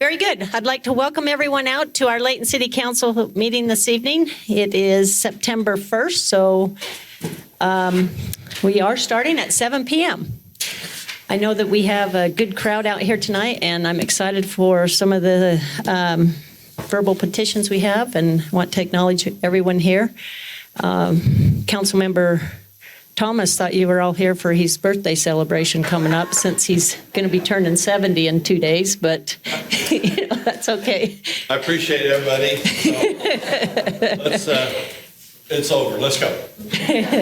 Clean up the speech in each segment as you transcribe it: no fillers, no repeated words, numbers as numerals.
Very good. I'd like to welcome everyone out to our Layton City Council meeting this evening. It is September 1st, so we are starting at 7 p.m. I know that we have a good crowd out here tonight, and I'm excited for some of the verbal petitions we have, and want to acknowledge everyone here. Councilmember Thomas thought you were all here for his birthday celebration coming up, since he's going to be turning 70 in 2 days, but that's okay. I appreciate everybody. So, it's over. Let's go.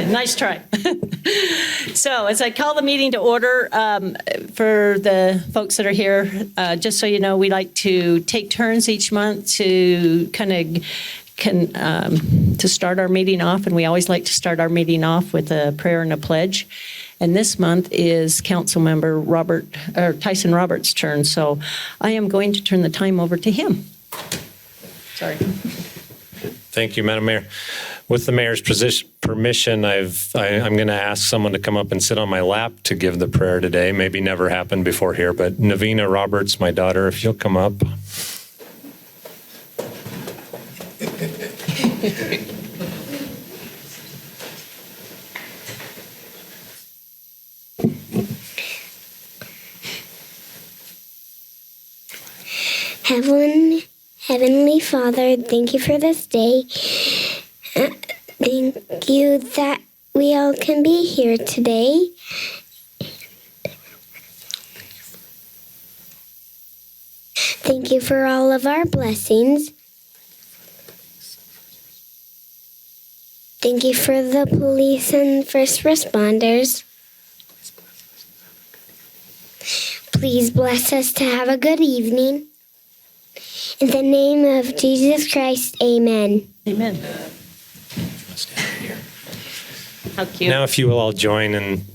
Nice try. So as I call the meeting to order, for the folks that are here, just so you know, we like to take turns each month to to start our meeting off, and we always like to start our meeting off with a prayer and a pledge. And this month is Councilmember Tyson Roberts' turn, so I am going to turn the time over to him. Sorry. Thank you, Madam Mayor. With the mayor's permission, I'm going to ask someone to come up and sit on my lap to give the prayer today. Maybe never happened before here, but Navina Roberts, my daughter, if you'll come up. Heavenly Father, thank you for this day. Thank you that we all can be here today. Thank you for all of our blessings. Thank you for the police and first responders. Please bless us to have a good evening. In the name of Jesus Christ, amen. Amen. How cute. Now, if you will all join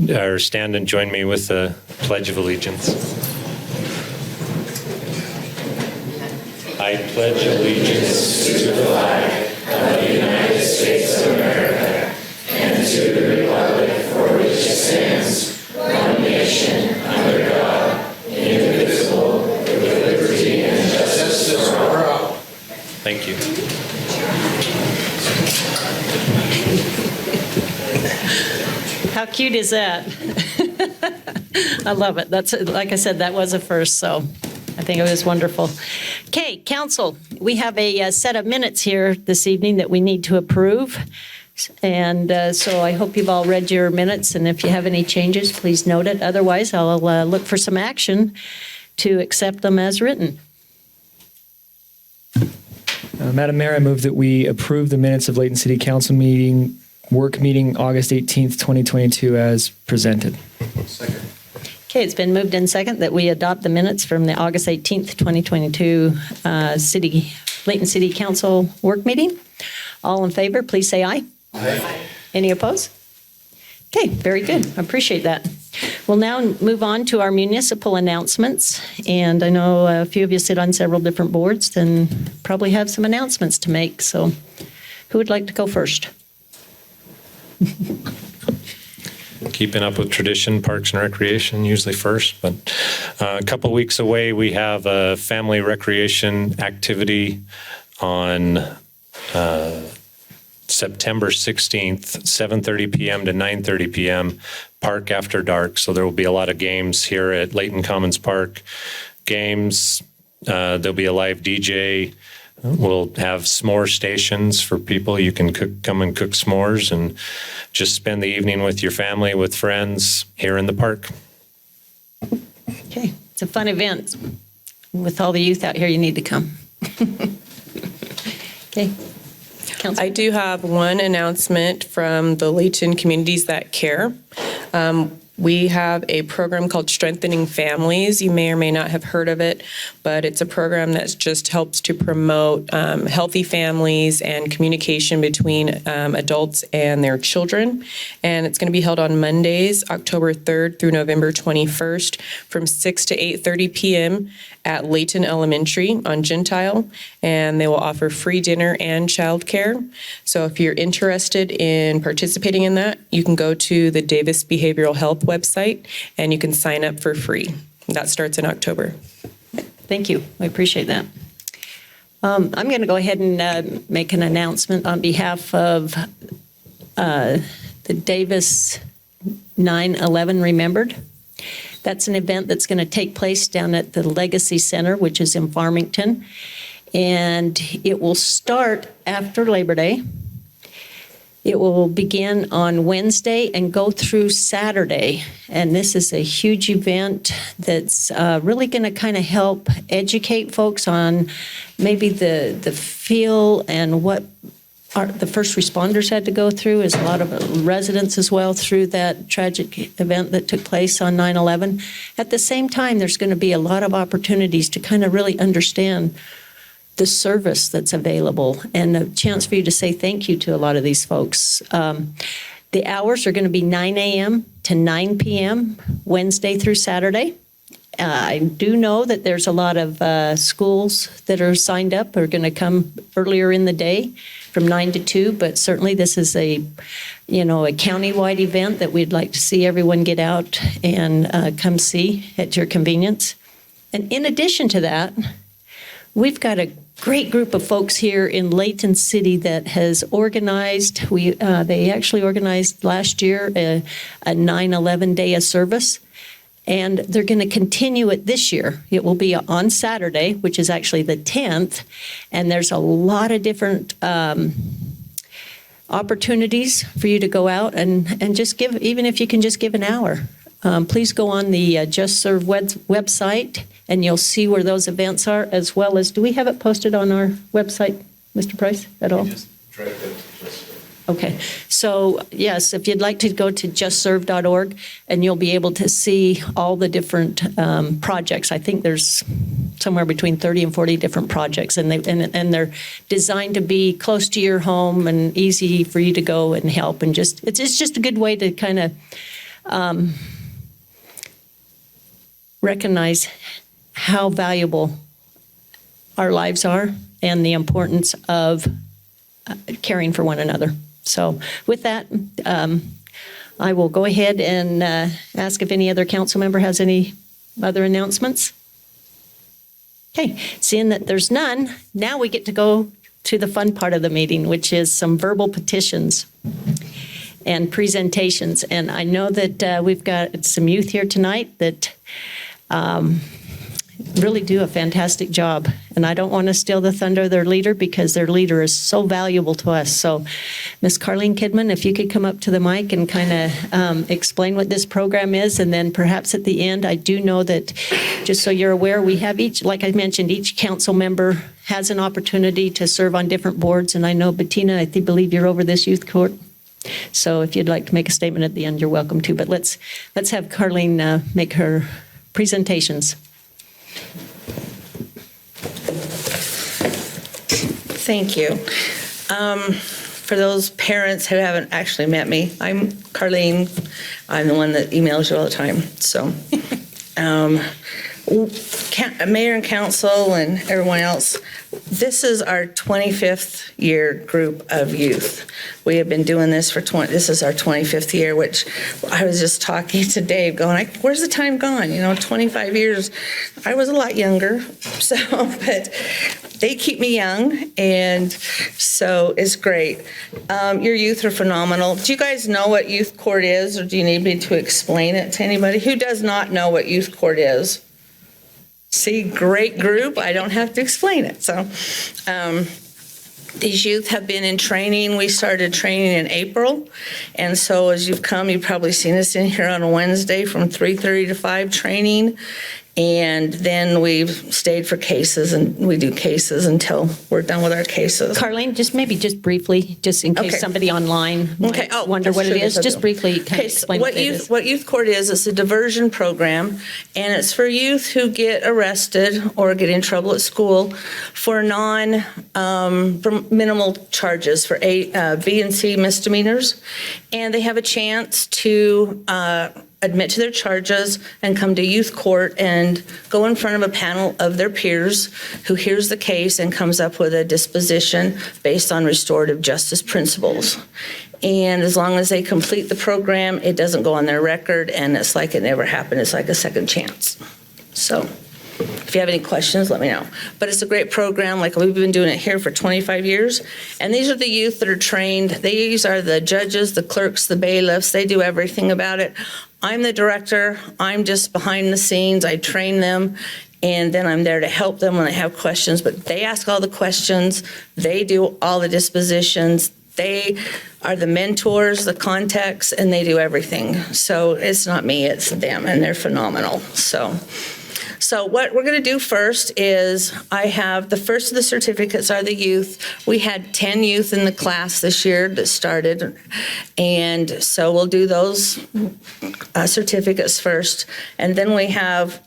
or stand and join me with the Pledge of Allegiance. I pledge allegiance to the flag of the United States of America and to the republic for which it stands, one nation, under God, indivisible, with liberty and justice for all. Thank you. How cute is that? I love it. That's, like I said, that was a first, so I think it was wonderful. Okay, council, we have a set of minutes here this evening that we need to approve. And so I hope you've all read your minutes, and if you have any changes, please note it. Otherwise, I'll look for some action to accept them as written. Madam Mayor, I move that we approve the minutes of Layton City Council work meeting August 18th, 2022 as presented. Second. Okay, it's been moved in second that we adopt the minutes from the August 18th, 2022 Layton City Council work meeting. All in favor, please say aye. Aye. Any opposed? Okay, very good. I appreciate that. We'll now move on to our municipal announcements. And I know a few of you sit on several different boards and probably have some announcements to make. So who would like to go first? Keeping up with tradition, Parks and Recreation usually first, but a couple weeks away we have a family recreation activity on September 16th, 7:30 p.m. to 9:30 p.m., Park After Dark. So there will be a lot of games here at Layton Commons Park. Games, there'll be a live DJ. We'll have s'more stations for people. You can come and cook s'mores and just spend the evening with your family, with friends here in the park. Okay, it's a fun event. With all the youth out here, you need to come. Okay. Council. I do have one announcement from the Layton Communities That Care. We have a program called Strengthening Families. You may or may not have heard of it, but it's a program that just helps to promote healthy families and communication between adults and their children. And it's going to be held on Mondays, October 3rd through November 21st from 6 to 8:30 p.m. at Layton Elementary on Gentile. And they will offer free dinner and childcare. So if you're interested in participating in that, you can go to the Davis Behavioral Health website and you can sign up for free. That starts in October. Thank you. I appreciate that. I'm going to go ahead and make an announcement on behalf of the Davis 9/11 Remembered. That's an event that's going to take place down at the Legacy Center, which is in Farmington. And it will start after Labor Day. It will begin on Wednesday and go through Saturday. And this is a huge event that's really going to kind of help educate folks on maybe the feel and what the first responders had to go through, as a lot of residents as well, through that tragic event that took place on 9/11. At the same time, there's going to be a lot of opportunities to kind of really understand the service that's available and a chance for you to say thank you to a lot of these folks. The hours are going to be 9 a.m. to 9 p.m. Wednesday through Saturday. I do know that there's a lot of schools that are signed up are going to come earlier in the day from 9 to 2, but certainly this is a countywide event that we'd like to see everyone get out and come see at your convenience. And in addition to that, we've got a great group of folks here in Layton City that has organized. They actually organized last year a 9/11 day of service, and they're going to continue it this year. It will be on Saturday, which is actually the 10th, and there's a lot of different opportunities for you to go out and just give, even if you can just give an hour. Please go on the Just Serve website, and you'll see where those events are, as well as, do we have it posted on our website, Mr. Price, at all? Just drag that to Just Serve. Okay, so yes, if you'd like to go to justserve.org, and you'll be able to see all the different projects. I think there's somewhere between 30 and 40 different projects, and they're designed to be close to your home and easy for you to go and help. And it's just a good way to kind of recognize how valuable our lives are and the importance of caring for one another. So with that, I will go ahead and ask if any other council member has any other announcements. Okay, seeing that there's none, now we get to go to the fun part of the meeting, which is some verbal petitions and presentations. And I know that we've got some youth here tonight that really do a fantastic job. And I don't want to steal the thunder of their leader, because their leader is so valuable to us. So Miss Carlene Kidman, if you could come up to the mic and kind of explain what this program is. And then perhaps at the end, I do know that, just so you're aware, we have each, like I mentioned, each council member has an opportunity to serve on different boards. And I know, Bettina, I believe you're over this youth court. So if you'd like to make a statement at the end, you're welcome to. But let's have Carlene make her presentations. Thank you. For those parents who haven't actually met me, I'm Carlene. I'm the one that emails you all the time. So, Mayor and Council and everyone else, this is our 25th year group of youth. We have been doing this for this is our 25th year, which I was just talking to Dave going, where's the time gone? 25 years. I was a lot younger, so, but they keep me young, and so it's great. Your youth are phenomenal. Do you guys know what youth court is, or do you need me to explain it to anybody? Who does not know what youth court is? See, great group. I don't have to explain it. So these youth have been in training. We started training in April. And so as you've come, you've probably seen us in here on a Wednesday from 3:30 to 5 training. And then we've stayed for cases, and we do cases until we're done with our cases. Carlene, just briefly, just in case Okay. somebody online might wonder what it is, just briefly kind of explain what it is. What youth court is, it's a diversion program, and it's for youth who get arrested or get in trouble at school for for minimal charges, for B and C misdemeanors, and they have a chance to admit to their charges and come to youth court and go in front of a panel of their peers who hears the case and comes up with a disposition based on restorative justice principles. And as long as they complete the program, it doesn't go on their record, and it's like it never happened. It's like a second chance. So If you have any questions, let me know. But it's a great program. Like, we've been doing it here for 25 years. And these are the youth that are trained. These are the judges, the clerks, the bailiffs. They do everything about it. I'm the director. I'm just behind the scenes. I train them. And then I'm there to help them when they have questions. But they ask all the questions. They do all the dispositions. They are the mentors, the contacts, and they do everything. So it's not me, it's them, and they're phenomenal. So what we're going to do first is I have the first of the certificates are the youth. We had 10 youth in the class this year that started, and so we'll do those certificates first. And then we have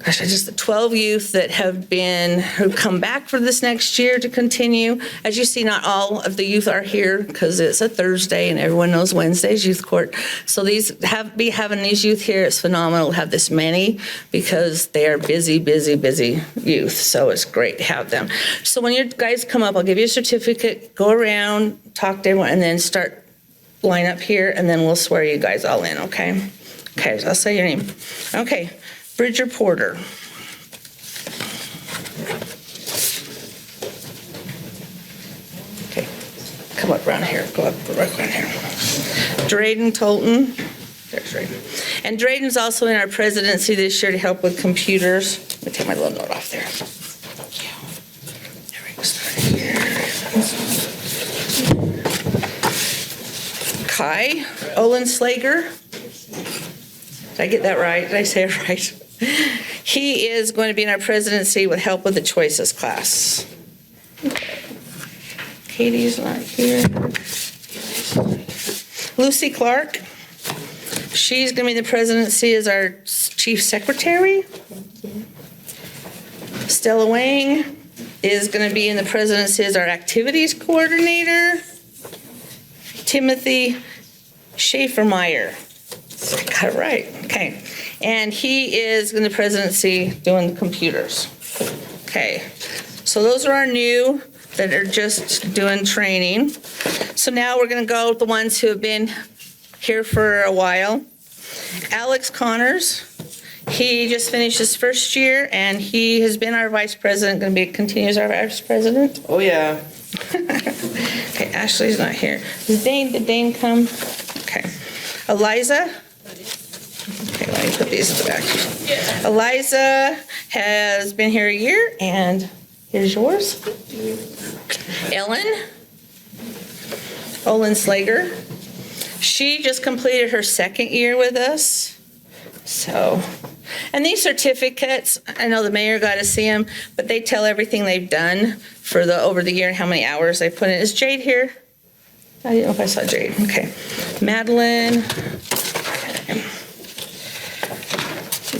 the 12 youth that who come back for this next year to continue. As you see, not all of the youth are here because it's a Thursday and everyone knows Wednesday's youth court. So having these youth here, it's phenomenal to have this many because they are busy, busy, busy youth. So it's great to have them. So when you guys come up, I'll give you a certificate, go around, talk to everyone, and then line up here, and then we'll swear you guys all in, okay? Okay, so I'll say your name. Okay. Bridger Porter. Okay, come up around here. Go up right around here. Drayden Tolton. There's Drayden. And Drayden's also in our presidency this year to help with computers. Let me take my little note off there. There we go. Start here. Kai Olenslager. Did I get that right? Did I say it right? He is going to be in our presidency with help with the choices class. Okay. Katie's not here. Lucy Clark. She's going to be in the presidency as our chief secretary. Stella Wang is going to be in the presidency as our activities coordinator. Timothy Schaefer-Meyer. I got it right. Okay. And he is in the presidency doing the computers. Okay. So those are our new that are just doing training. So now we're going to go with the ones who have been here for a while. Alex Connors. He just finished his first year, and he has been our vice president, continues our vice president. Oh, yeah. Okay, Ashley's not here. Did Dane come? Okay. Eliza. Okay, let me put these in the back. Eliza has been here a year, and here's yours. Ellen Olenslager. She just completed her second year with us. So, and these certificates, I know the mayor got to see them, but they tell everything they've done for over the year and how many hours they put in. Is Jade here? I didn't know if I saw Jade. Okay. Madeline. Okay.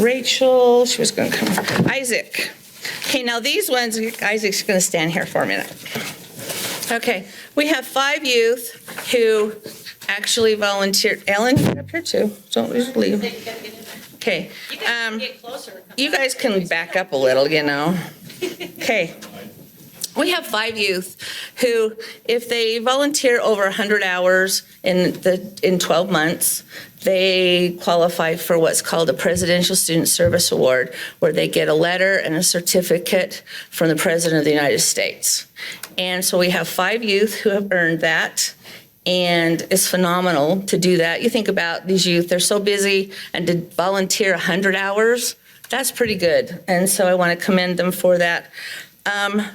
Rachel, she was going to come. Isaac. Okay, now these ones, Isaac's going to stand here for a minute. Okay, we have 5 youth who actually volunteered. Ellen, get up here too. Don't leave. Okay. You guys can back up a little, you know. Okay. We have 5 youth who, if they volunteer over 100 hours in 12 months, they qualify for what's called a Presidential Student Service Award, where they get a letter and a certificate from the President of the United States. And so we have 5 youth who have earned that, and it's phenomenal to do that. You think about these youth, they're so busy, and to volunteer 100 hours, that's pretty good. And so I want to commend them for that.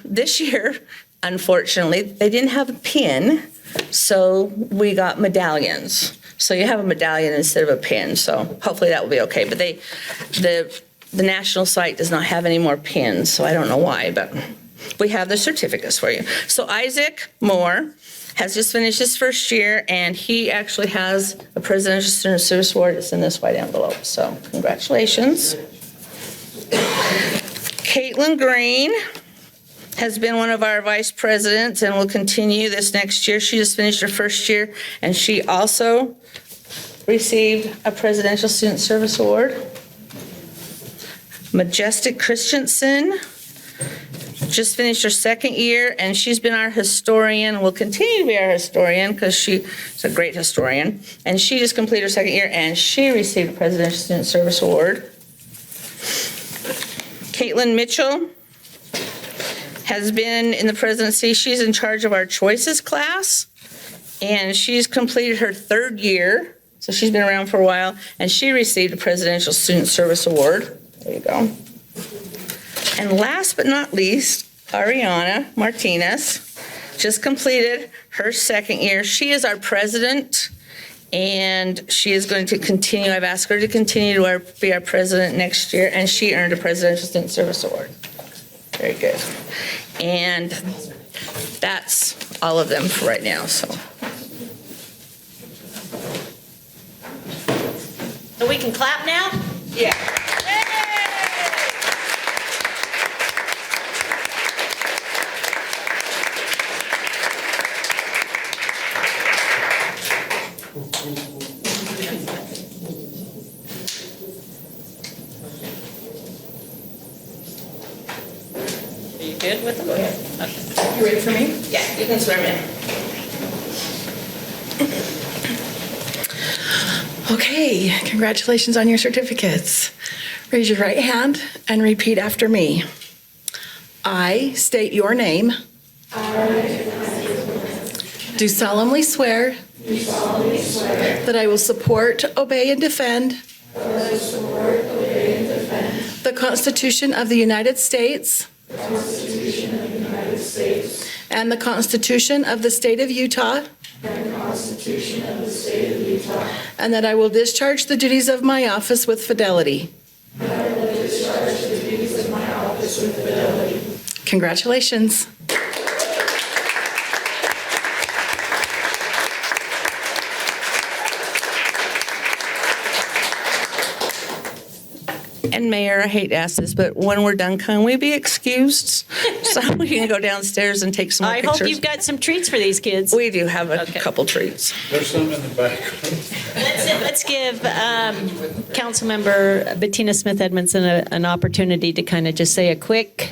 This year, unfortunately, they didn't have a pin, so we got medallions. So you have a medallion instead of a pin, so hopefully that will be okay. But the national site does not have any more pins, so I don't know why, but we have the certificates for you. So Isaac Moore has just finished his first year, and he actually has a Presidential Student Service Award. It's in this white envelope, so congratulations. Caitlin Green has been one of our vice presidents and will continue this next year. She just finished her first year, and she also received a Presidential Student Service Award. Majestic Christensen just finished her second year, and she's been our historian, will continue to be our historian because she's a great historian. And she just completed her second year, and she received a Presidential Student Service Award. Caitlin Mitchell has been in the presidency. She's in charge of our Choices class, and she's completed her 3rd year, so she's been around for a while, and she received a Presidential Student Service Award. There you go. And last but not least, Ariana Martinez just completed her 2nd year. She is our president, and she is going to continue. I've asked her to continue to be our president next year, and she earned a Presidential Student Service Award. Very good. And that's all of them for right now, so. So we can clap now? Yeah. Are you good with them? Okay. You ready for me? Yeah, you can swear me in. Okay, congratulations on your certificates. Raise your right hand and repeat after me. I state your name. Do solemnly swear that I will support, obey, and defend the Constitution of the United States and the Constitution of the State of Utah, and that I will discharge the duties of my office with fidelity. Congratulations. And Mayor, I hate to ask this, but when we're done, can we be excused? So we can go downstairs and take some more I pictures. hope you've got some treats for these kids. We do have a Okay. couple treats. There's some in the back. Let's give Councilmember Bettina Smith Edmondson an opportunity to kind of just say a quick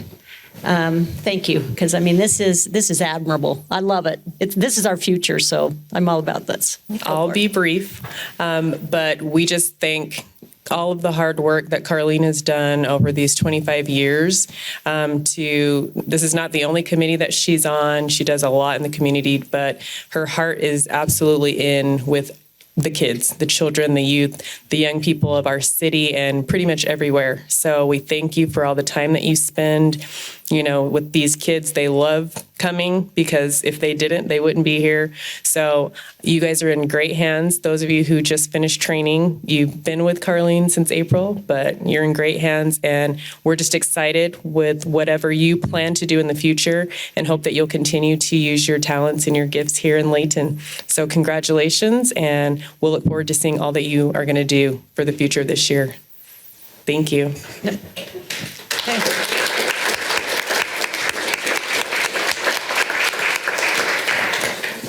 thank you, because I mean this is admirable. I love it. This is our future, so I'm all about this. I'll be brief, but we just thank all of the hard work that Carlene has done over these 25 years. This is not the only committee that she's on. She does a lot in the community, but her heart is absolutely in with the kids, the children, the youth, the young people of our city, and pretty much everywhere. So we thank you for all the time that you spend, with these kids. They love coming because if they didn't, they wouldn't be here. So you guys are in great hands. Those of you who just finished training, you've been with Carlene since April, but you're in great hands, and we're just excited with whatever you plan to do in the future and hope that you'll continue to use your talents and your gifts here in Layton. So congratulations, and we'll look forward to seeing all that you are going to do for the future this year. Thank you.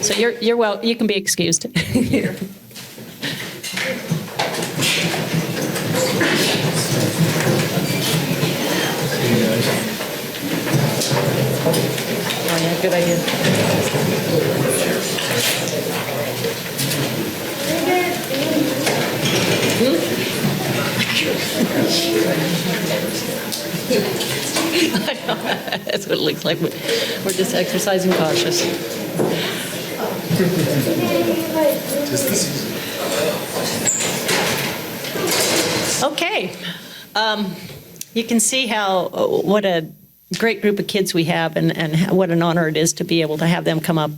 So you're well. You can be excused. Oh yeah, good idea. I know. That's what it looks like. We're just exercising cautious. Okay. You can see what a great group of kids we have, and what an honor it is to be able to have them come up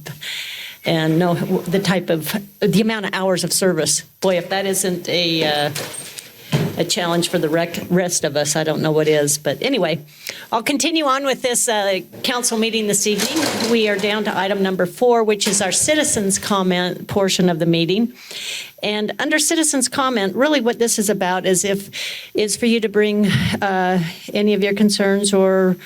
and know the amount of hours of service. Boy, if that isn't a challenge for the rest of us, I don't know what is. But anyway, I'll continue on with this council meeting this evening. We are down to item number 4, which is our citizens' comment portion of the meeting. And under citizens' comment, really what this is about is for you to bring any of your concerns or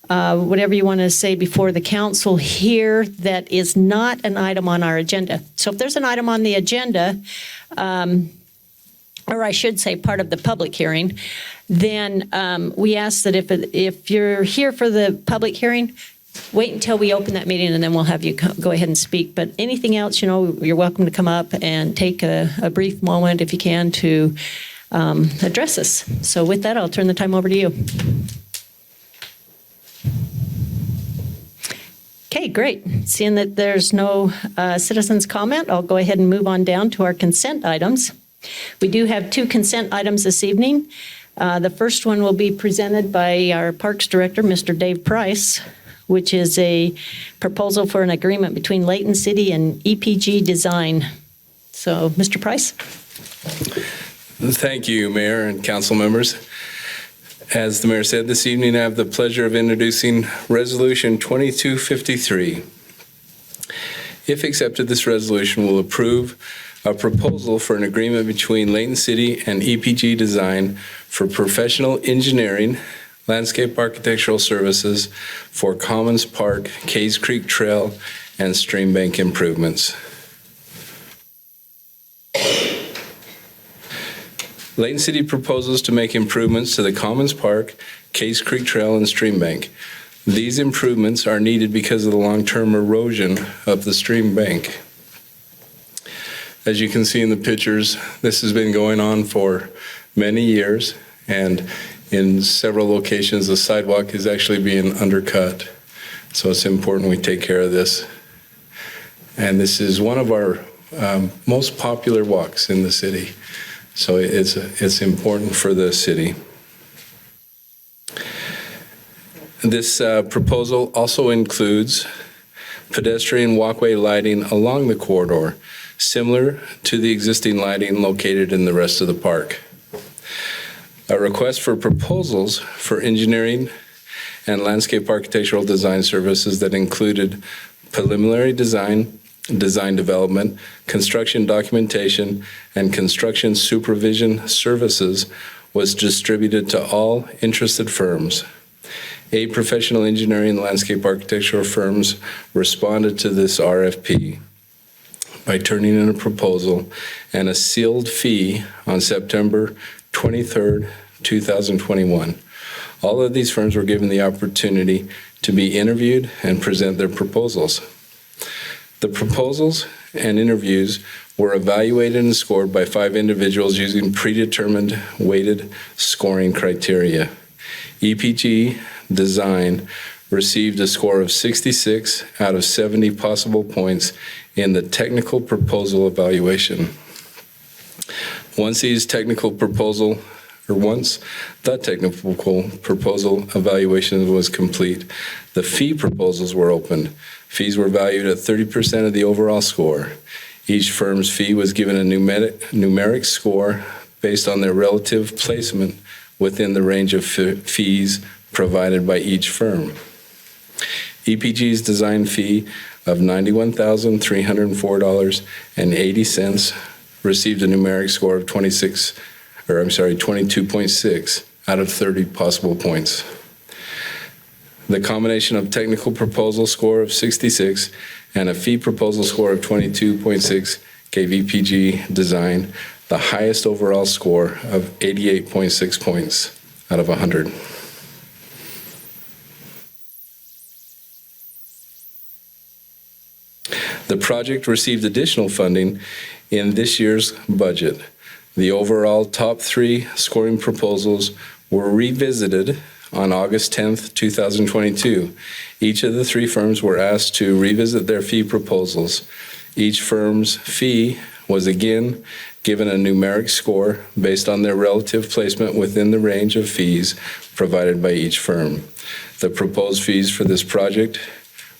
whatever you want to say before the council here that is not an item on our agenda. So if there's an item on the agenda, or I should say part of the public hearing, then we ask that if you're here for the public hearing, wait until we open that meeting, and then we'll have you go ahead and speak. But anything else, you're welcome to come up and take a brief moment, if you can, to address us. So with that, I'll turn the time over to you. Okay, great. Seeing that there's no citizens' comment, I'll go ahead and move on down to our consent items. We do have 2 consent items this evening. The first one will be presented by our Parks Director, Mr. Dave Price, which is a proposal for an agreement between Layton City and EPG Design. So, Mr. Price? Thank you, Mayor and council members. As the mayor said, this evening I have the pleasure of introducing Resolution 2253. If accepted, this resolution will approve a proposal for an agreement between Layton City and EPG Design for professional engineering, landscape architectural services for Commons Park, Case Creek Trail, and stream bank improvements. Layton City proposes to make improvements to the Commons Park, Case Creek Trail, and stream bank. These improvements are needed because of the long-term erosion of the stream bank. As you can see in the pictures, this has been going on for many years, and in several locations, the sidewalk is actually being undercut. So it's important we take care of this. And this is one of our most popular walks in the city. So it's important for the city. This proposal also includes pedestrian walkway lighting along the corridor, similar to the existing lighting located in the rest of the park. A request for proposals for engineering and landscape architectural design services that included preliminary design, design development, construction documentation, and construction supervision services was distributed to all interested firms. 8 professional engineering and landscape architectural firms responded to this RFP by turning in a proposal and a sealed fee on September 23rd, 2021. All of these firms were given the opportunity to be interviewed and present their proposals. The proposals and interviews were evaluated and scored by 5 individuals using predetermined weighted scoring criteria. EPG Design received a score of 66 out of 70 possible points in the technical proposal evaluation. Once the technical proposal evaluation was complete, the fee proposals were opened. Fees were valued at 30% of the overall score. Each firm's fee was given a numeric score based on their relative placement within the range of fees provided by each firm. EPG's design fee of $91,304.80 received a numeric score of 22.6 out of 30 possible points. The combination of technical proposal score of 66 and a fee proposal score of 22.6 gave EPG Design the highest overall score of 88.6 points out of 100. The project received additional funding in this year's budget. The overall top 3 scoring proposals were revisited on August 10th, 2022. Each of the 3 firms were asked to revisit their fee proposals. Each firm's fee was again given a numeric score based on their relative placement within the range of fees provided by each firm. The proposed fees for this project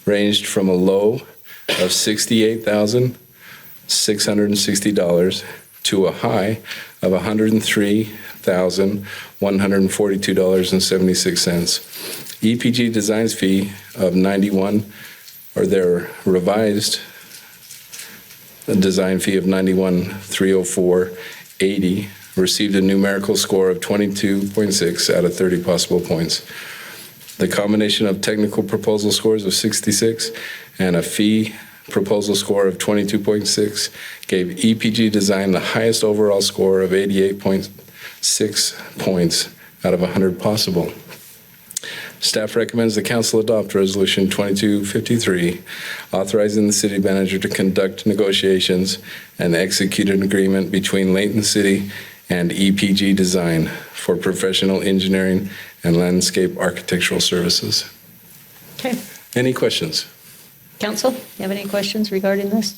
ranged from a low of $68,660 to a high of $103,142.76. EPG Design's fee of $91, or their revised design fee of $91,304.80, received a numerical score of 22.6 out of 30 possible points. The combination of technical proposal scores of 66 and a fee proposal score of 22.6 gave EPG Design the highest overall score of 88.6 points out of 100 possible. Staff recommends the council adopt Resolution 2253, authorizing the city manager to conduct negotiations and execute an agreement between Layton City and EPG Design for professional engineering and landscape architectural services. Okay. Any questions? Council, you have any questions regarding this?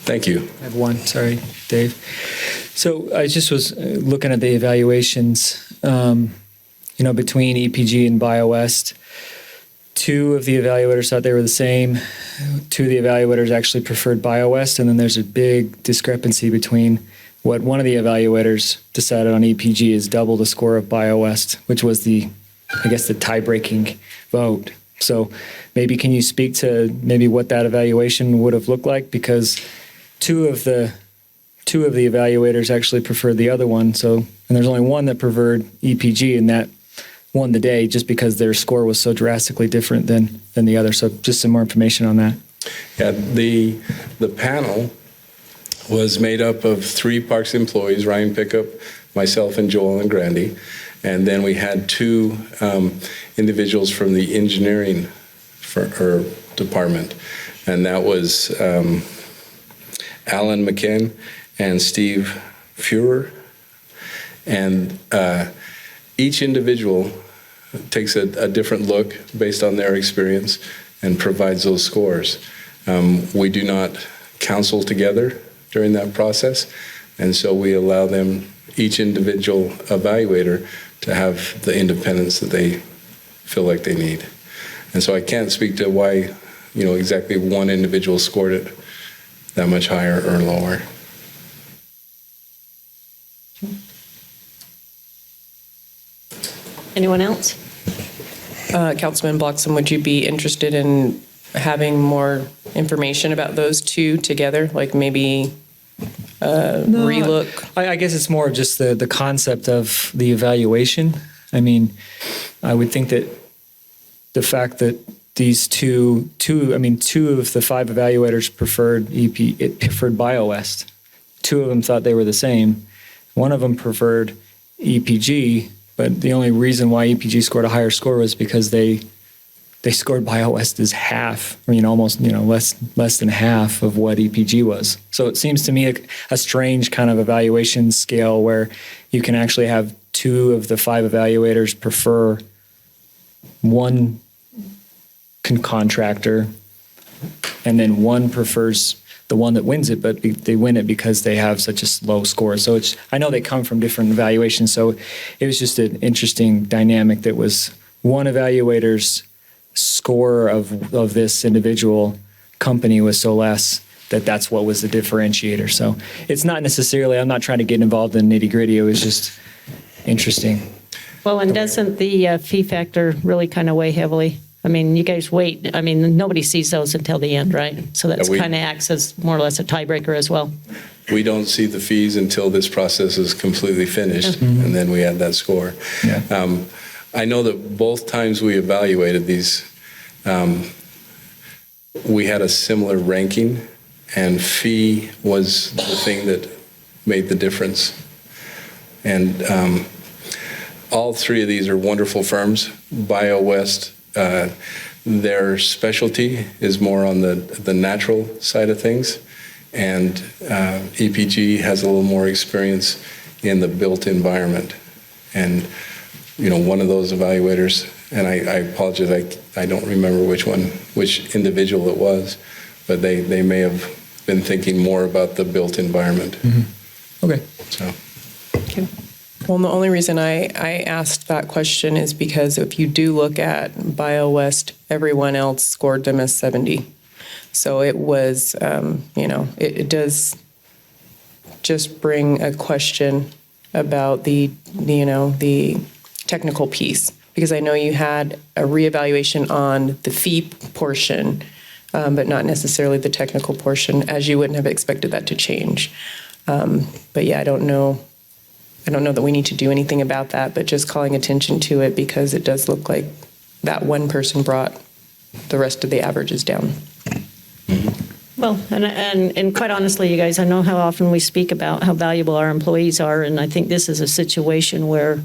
Thank you. I have one, sorry, Dave. So I just was looking at the evaluations, between EPG and BioWest. Two of the evaluators thought they were the same. Two of the evaluators actually preferred BioWest, and then there's a big discrepancy between what one of the evaluators decided on EPG is double the score of BioWest, which was the tie-breaking vote. So maybe can you speak to maybe what that evaluation would have looked like? Because two of the evaluators actually preferred the other one. So, and there's only one that preferred EPG, and that won the day just because their score was so drastically different than the other. So just some more information on that. Yeah, the panel was made up of 3 Parks employees, Ryan Pickup, myself, and Joel and Grandy. And then we had 2 individuals from the engineering department. And that was Alan McKen and Steve Fuhrer. And each individual takes a different look based on their experience and provides those scores. We do not counsel together during that process, and so we allow them, each individual evaluator, to have the independence that they feel like they need. And so I can't speak to why, exactly one individual scored it that much higher or lower. Anyone else? Councilman Bloxham, would you be interested in having more information about those 2 together, like maybe relook? I guess it's more just the concept of the evaluation. I mean, I would think that the fact that these two of the 5 evaluators preferred BioWest. 2 of them thought they were the same. One of them preferred EPG, but the only reason why EPG scored a higher score was because they scored BioWest as half, or almost less than half of what EPG was. So it seems to me a strange kind of evaluation scale where you can actually have 2 of the 5 evaluators prefer one contractor, and then one prefers the one that wins it, but they win it because they have such a low score. So I know they come from different evaluations, so it was just an interesting dynamic that was one evaluator's score of this individual company was so less that's what was the differentiator. So it's not necessarily, I'm not trying to get involved in nitty gritty. It was just interesting. Well, and doesn't the fee factor really kind of weigh heavily? I mean, you guys wait. I mean, nobody sees those until the end, right? So that's kind of acts as more or less a tiebreaker as well. We don't see the fees until this process is completely finished, and then we add that score. Yeah. I know that both times we evaluated these, we had a similar ranking, and fee was the thing that made the difference. And all 3 of these are wonderful firms. BioWest, their specialty is more on the natural side of things, and EPG has a little more experience in the built environment. And one of those evaluators, and I apologize, I don't remember which individual it was, but they may have been thinking more about the built environment. Mm-hmm. Okay. So. Okay. Well, the only reason I asked that question is because if you do look at BioWest, everyone else scored them as 70. So it was, it does just bring a question about the technical piece. Because I know you had a reevaluation on the fee portion, but not necessarily the technical portion, as you wouldn't have expected that to change. But yeah, I don't know that we need to do anything about that, but just calling attention to it because it does look like that one person brought the rest of the averages down. Well, and quite honestly, you guys, I know how often we speak about how valuable our employees are, and I think this is a situation where,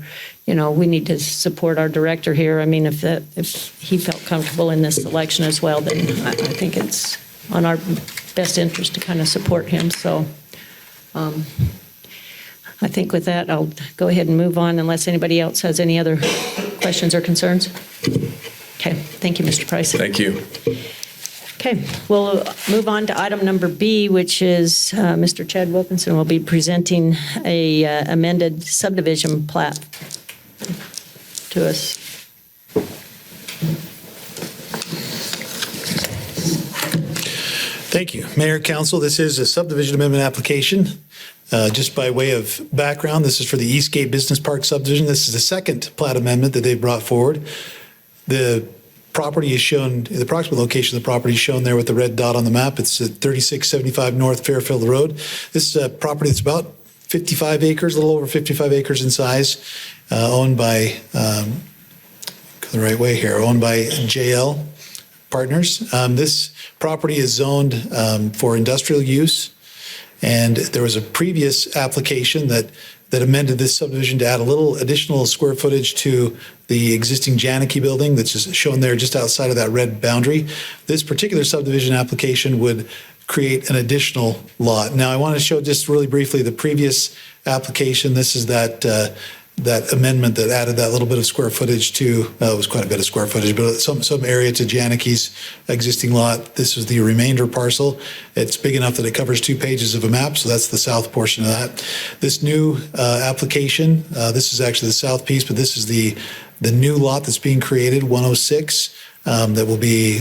we need to support our director here. I mean, if he felt comfortable in this selection as well, then I think it's on our best interest to kind of support him. So I think with that, I'll go ahead and move on unless anybody else has any other questions or concerns. Okay. Thank you, Mr. Price. Thank you. Okay, we'll move on to item number B, which is Mr. Chad Wilkinson will be presenting a amended subdivision plat to us. Thank you. Mayor, Council, this is a subdivision amendment application. Just by way of background, this is for the Eastgate Business Park subdivision. This is the second plat amendment that they've brought forward. The property is shown, the approximate location of the property is shown there with the red dot on the map. It's at 3675 North Fairfield Road. This is a property that's about 55 acres, a little over 55 acres in size, owned by, go the right way here, owned by JL Partners. This property is zoned for industrial use, and there was a previous application that amended this subdivision to add a little additional square footage to the existing Janicki building that's just shown there just outside of that red boundary. This particular subdivision application would create an additional lot. Now, I want to show just really briefly the previous application. This is that amendment that added that little bit of square footage to, it was quite a bit of square footage, but some area to Janicki's existing lot. This is the remainder parcel. It's big enough that it covers 2 pages of a map, so that's the south portion of that. This new application, this is actually the south piece, but this is the new lot that's being created, 106. That will be,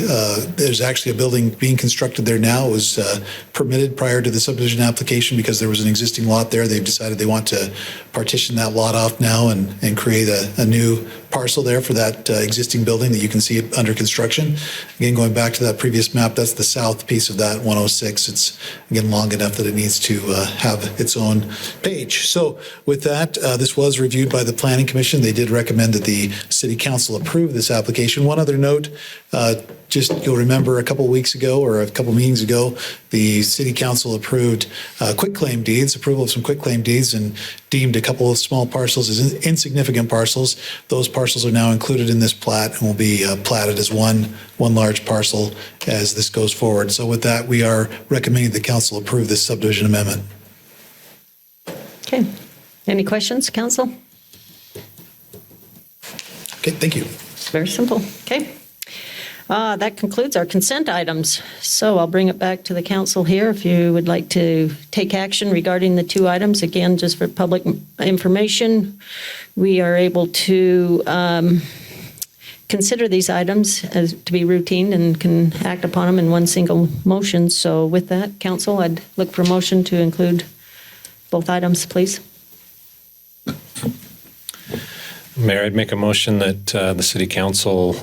there's actually a building being constructed there now. It was permitted prior to the subdivision application because there was an existing lot there. They've decided they want to partition that lot off now and create a new parcel there for that existing building that you can see under construction. Again, going back to that previous map, that's the south piece of that 106. It's, again, long enough that it needs to have its own page. So with that, this was reviewed by the Planning Commission. They did recommend that the City Council approve this application. One other note, just you'll remember a couple weeks ago or a couple meetings ago, the City Council approved quitclaim deeds, approval of some quitclaim deeds, and deemed a couple of small parcels as insignificant parcels. Those parcels are now included in this plat and will be platted as one large parcel as this goes forward. So with that, we are recommending the council approve this subdivision amendment. Okay. Any questions, council? Okay, thank you. Very simple. Okay. That concludes our consent items. So I'll bring it back to the council here if you would like to take action regarding the 2 items. Again, just for public information, we are able to consider these items as to be routine and can act upon them in one single motion. So with that, council, I'd look for a motion to include both items, please. Mayor, I'd make a motion that the City Council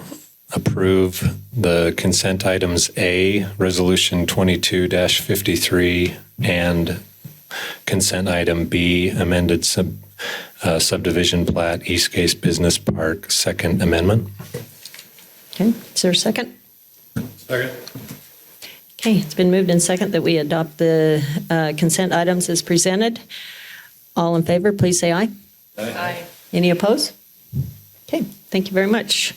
approve the consent items A, Resolution 22-53, and consent item B, amended subdivision plat, Eastgate Business Park, Second Amendment. Okay, is there a second? Second. Okay, it's been moved and second that we adopt the consent items as presented. All in favor, please say aye. Aye. Any opposed? Okay, thank you very much.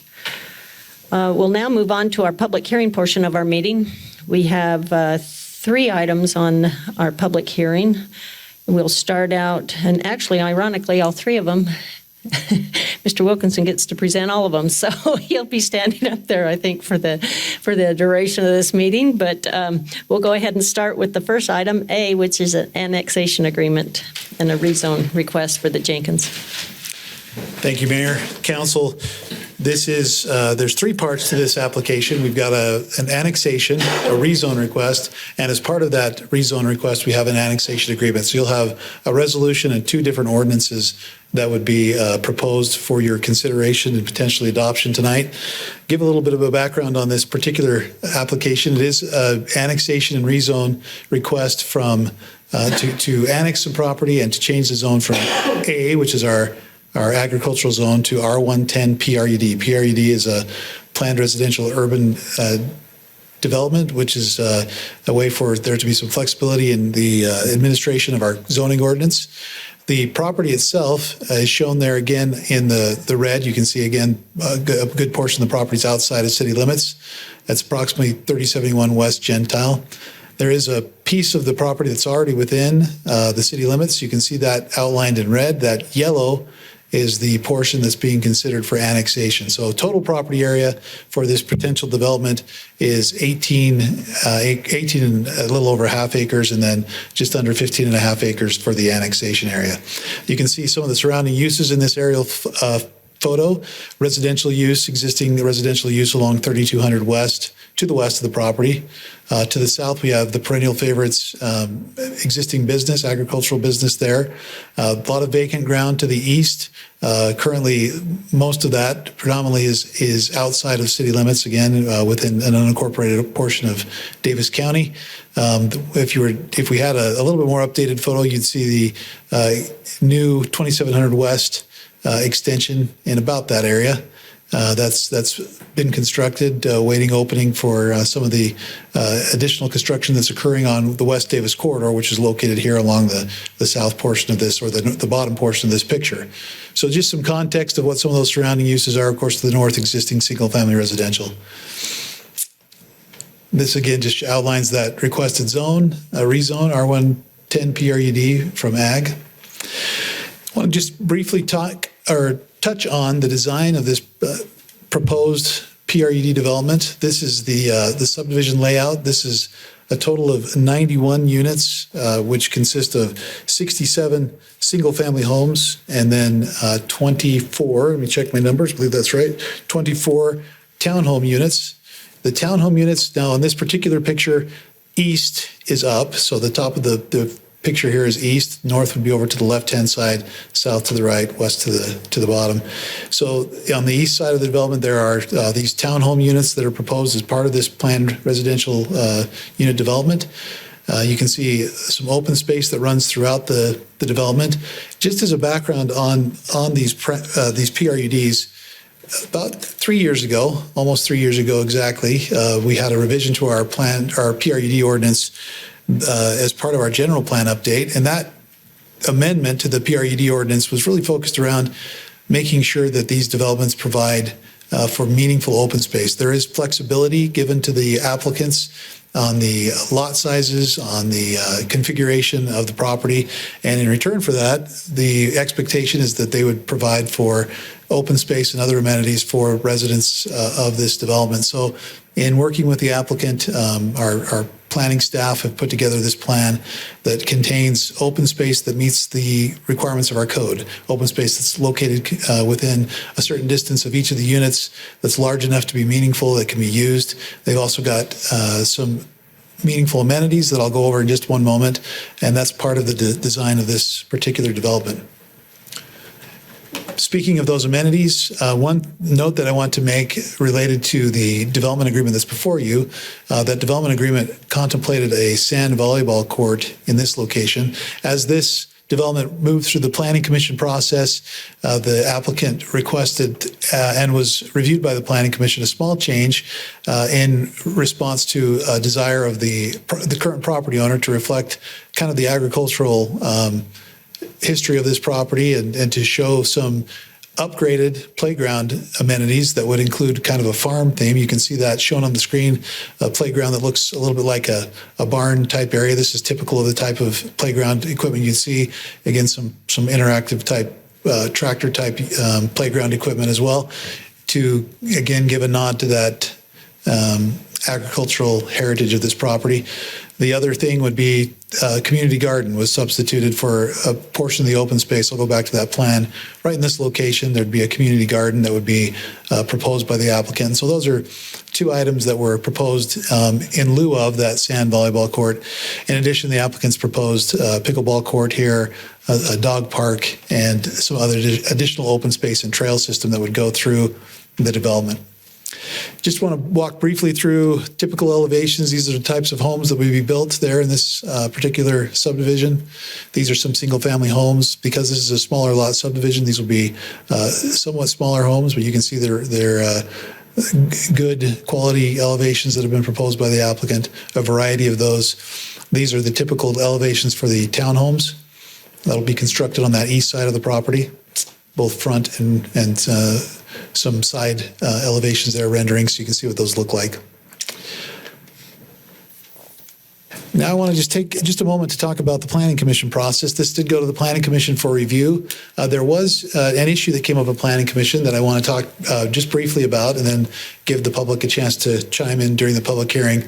We'll now move on to our public hearing portion of our meeting. We have 3 items on our public hearing. We'll start out, and actually, ironically, all 3 of them, Mr. Wilkinson gets to present all of them, so he'll be standing up there, I think, for the duration of this meeting. But we'll go ahead and start with the first item, A, which is an annexation agreement and a rezone request for the Jenkins. Thank you, Mayor. Council, this is, there's 3 parts to this application. We've got an annexation, a rezone request, and as part of that rezone request, we have an annexation agreement. So you'll have a resolution and 2 different ordinances that would be proposed for your consideration and potentially adoption tonight. Give a little bit of a background on this particular application. It is an annexation and rezone request from to annex some property and to change the zone from A, which is our agricultural zone, to R110 PRUD. PRUD is a planned residential urban development, which is a way for there to be some flexibility in the administration of our zoning ordinance. The property itself is shown there again in the red. You can see again a good portion of the property is outside of city limits. That's approximately 3071 West Gentile. There is a piece of the property that's already within the city limits. You can see that outlined in red. That yellow is the portion that's being considered for annexation. So total property area for this potential development is 18 and a little over half acres, and then just under 15 and a half acres for the annexation area. You can see some of the surrounding uses in this aerial photo. Residential use, existing residential use along 3200 West, to the west of the property. To the south, we have the perennial favorites, existing business, agricultural business there. A lot of vacant ground to the east. Currently, most of that predominantly is outside of city limits, again, within an unincorporated portion of Davis County. If we had a little bit more updated photo, you'd see the new 2700 West extension in about that area. That's been constructed, waiting opening for some of the additional construction that's occurring on the West Davis corridor, which is located here along the south portion of this, or the bottom portion of this picture. So just some context of what some of those surrounding uses are. Of course, to the north, existing single-family residential. This again just outlines that requested zone, rezone, R110 PRUD from ag. I want to just briefly touch on the design of this proposed PRUD development. This is the subdivision layout. This is a total of 91 units, which consist of 67 single-family homes, and then 24, let me check my numbers, I believe that's right, 24 townhome units. The townhome units, now in this particular picture, east is up, so the top of the picture here is east, north would be over to the left-hand side, south to the right, west to the bottom. So on the east side of the development, there are these townhome units that are proposed as part of this planned residential unit development. You can see some open space that runs throughout the development. Just as a background on these PRUDs, about 3 years ago, almost 3 years ago exactly, we had a revision to our PRUD ordinance as part of our general plan update. And that amendment to the PRUD ordinance was really focused around making sure that these developments provide for meaningful open space. There is flexibility given to the applicants on the lot sizes, on the configuration of the property. And in return for that, the expectation is that they would provide for open space and other amenities for residents of this development. So in working with the applicant, our planning staff have put together this plan that contains open space that meets the requirements of our code, open space that's located within a certain distance of each of the units, that's large enough to be meaningful, that can be used. They've also got some meaningful amenities that I'll go over in just one moment, and that's part of the design of this particular development. Speaking of those amenities, one note that I want to make related to the development agreement that's before you, that development agreement contemplated a sand volleyball court in this location. As this development moved through the Planning Commission process, the applicant requested and was reviewed by the Planning Commission a small change in response to a desire of the current property owner to reflect kind of the agricultural history of this property and to show some upgraded playground amenities that would include kind of a farm theme. You can see that shown on the screen, a playground that looks a little bit like a barn type area. This is typical of the type of playground equipment you'd see. Again, some interactive type, tractor type playground equipment as well, to again give a nod to that agricultural heritage of this property. The other thing would be community garden was substituted for a portion of the open space. I'll go back to that plan. Right in this location, there'd be a community garden that would be proposed by the applicant. So those are two items that were proposed in lieu of that sand volleyball court. In addition, the applicants proposed a pickleball court here, a dog park, and some other additional open space and trail system that would go through the development. Just want to walk briefly through typical elevations. These are the types of homes that would be built there in this particular subdivision. These are some single-family homes. Because this is a smaller lot subdivision, these will be somewhat smaller homes, but you can see they're good quality elevations that have been proposed by the applicant, a variety of those. These are the typical elevations for the townhomes that'll be constructed on that east side of the property, both front and some side elevations there, renderings, so you can see what those look like. Now I want to just take just a moment to talk about the Planning Commission process. This did go to the Planning Commission for review. There was an issue that came up at Planning Commission that I want to talk just briefly about and then give the public a chance to chime in during the public hearing.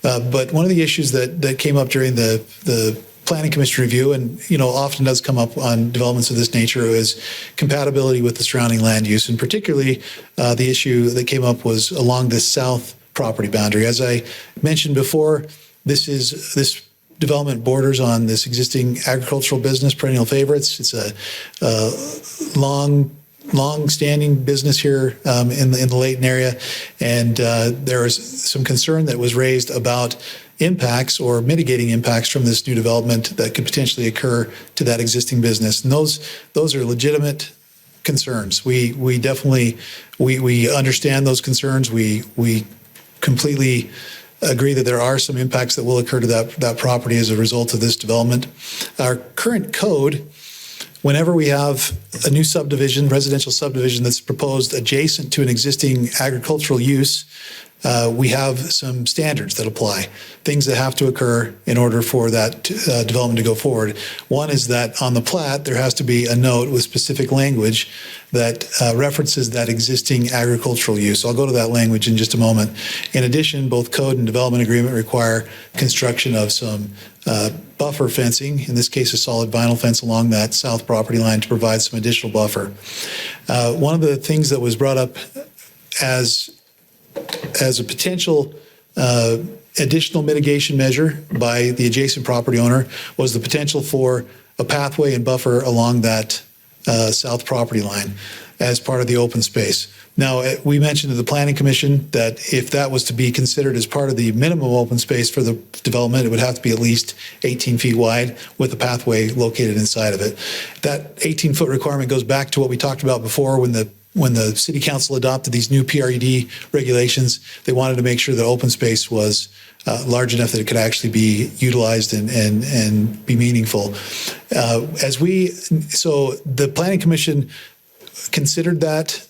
But one of the issues that came up during the Planning Commission review, and often does come up on developments of this nature, is compatibility with the surrounding land use, and particularly the issue that came up was along this south property boundary. As I mentioned before, this development borders on this existing agricultural business, Perennial Favorites. It's a long-standing business here in the Layton area, and there was some concern that was raised about impacts or mitigating impacts from this new development that could potentially occur to that existing business. And those are legitimate concerns. We definitely understand those concerns. We completely agree that there are some impacts that will occur to that property as a result of this development. Our current code, whenever we have a new subdivision, residential subdivision that's proposed adjacent to an existing agricultural use, we have some standards that apply, things that have to occur in order for that development to go forward. One is that on the plat, there has to be a note with specific language that references that existing agricultural use. I'll go to that language in just a moment. In addition, both code and development agreement require construction of some buffer fencing, in this case a solid vinyl fence along that south property line to provide some additional buffer. One of the things that was brought up as a potential additional mitigation measure by the adjacent property owner was the potential for a pathway and buffer along that south property line as part of the open space. Now, we mentioned to the Planning Commission that if that was to be considered as part of the minimum open space for the development, it would have to be at least 18 feet wide with a pathway located inside of it. That 18-foot requirement goes back to what we talked about before when the City Council adopted these new PRED regulations. They wanted to make sure that open space was large enough that it could actually be utilized and be meaningful. So the Planning Commission considered that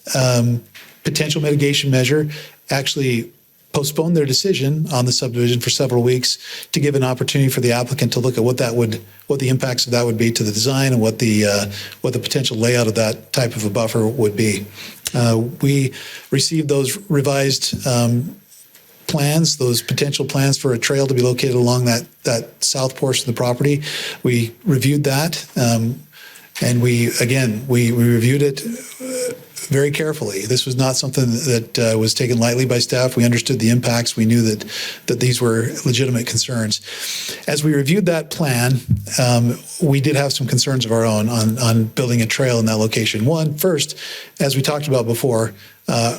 potential mitigation measure, actually postponed their decision on the subdivision for several weeks to give an opportunity for the applicant to look at what the impacts of that would be to the design and what the potential layout of that type of a buffer would be. We received those revised plans, those potential plans for a trail to be located along that south portion of the property. We reviewed that, and we reviewed it very carefully. This was not something that was taken lightly by staff. We understood the impacts. We knew that these were legitimate concerns. As we reviewed that plan, we did have some concerns of our own on building a trail in that location. One, first, as we talked about before,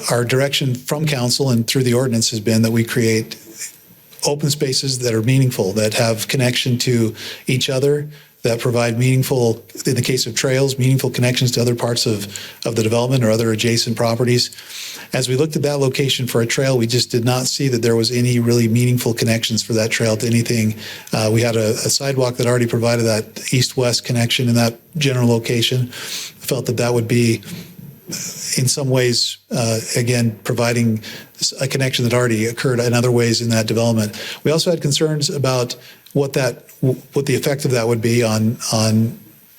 our direction from council and through the ordinance has been that we create open spaces that are meaningful, that have connection to each other, that provide meaningful, in the case of trails, meaningful connections to other parts of the development or other adjacent properties. As we looked at that location for a trail, we just did not see that there was any really meaningful connections for that trail to anything. We had a sidewalk that already provided that east-west connection in that general location. I felt that would be, in some ways, again, providing a connection that already occurred in other ways in that development. We also had concerns about what the effect of that would be on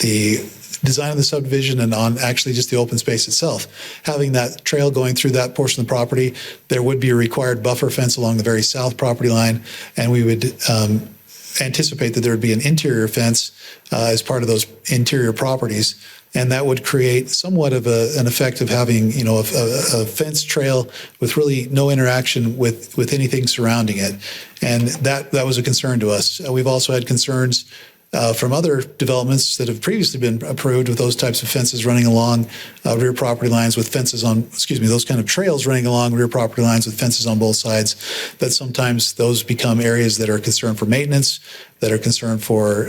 the design of the subdivision and on actually just the open space itself. Having that trail going through that portion of the property, there would be a required buffer fence along the very south property line, and we would anticipate that there would be an interior fence as part of those interior properties. And that would create somewhat of an effect of having, a fence trail with really no interaction with anything surrounding it. And that was a concern to us. We've also had concerns from other developments that have previously been approved with those types of fences running along rear property lines with fences on, those kind of trails running along rear property lines with fences on both sides, that sometimes those become areas that are concerned for maintenance, that are concerned for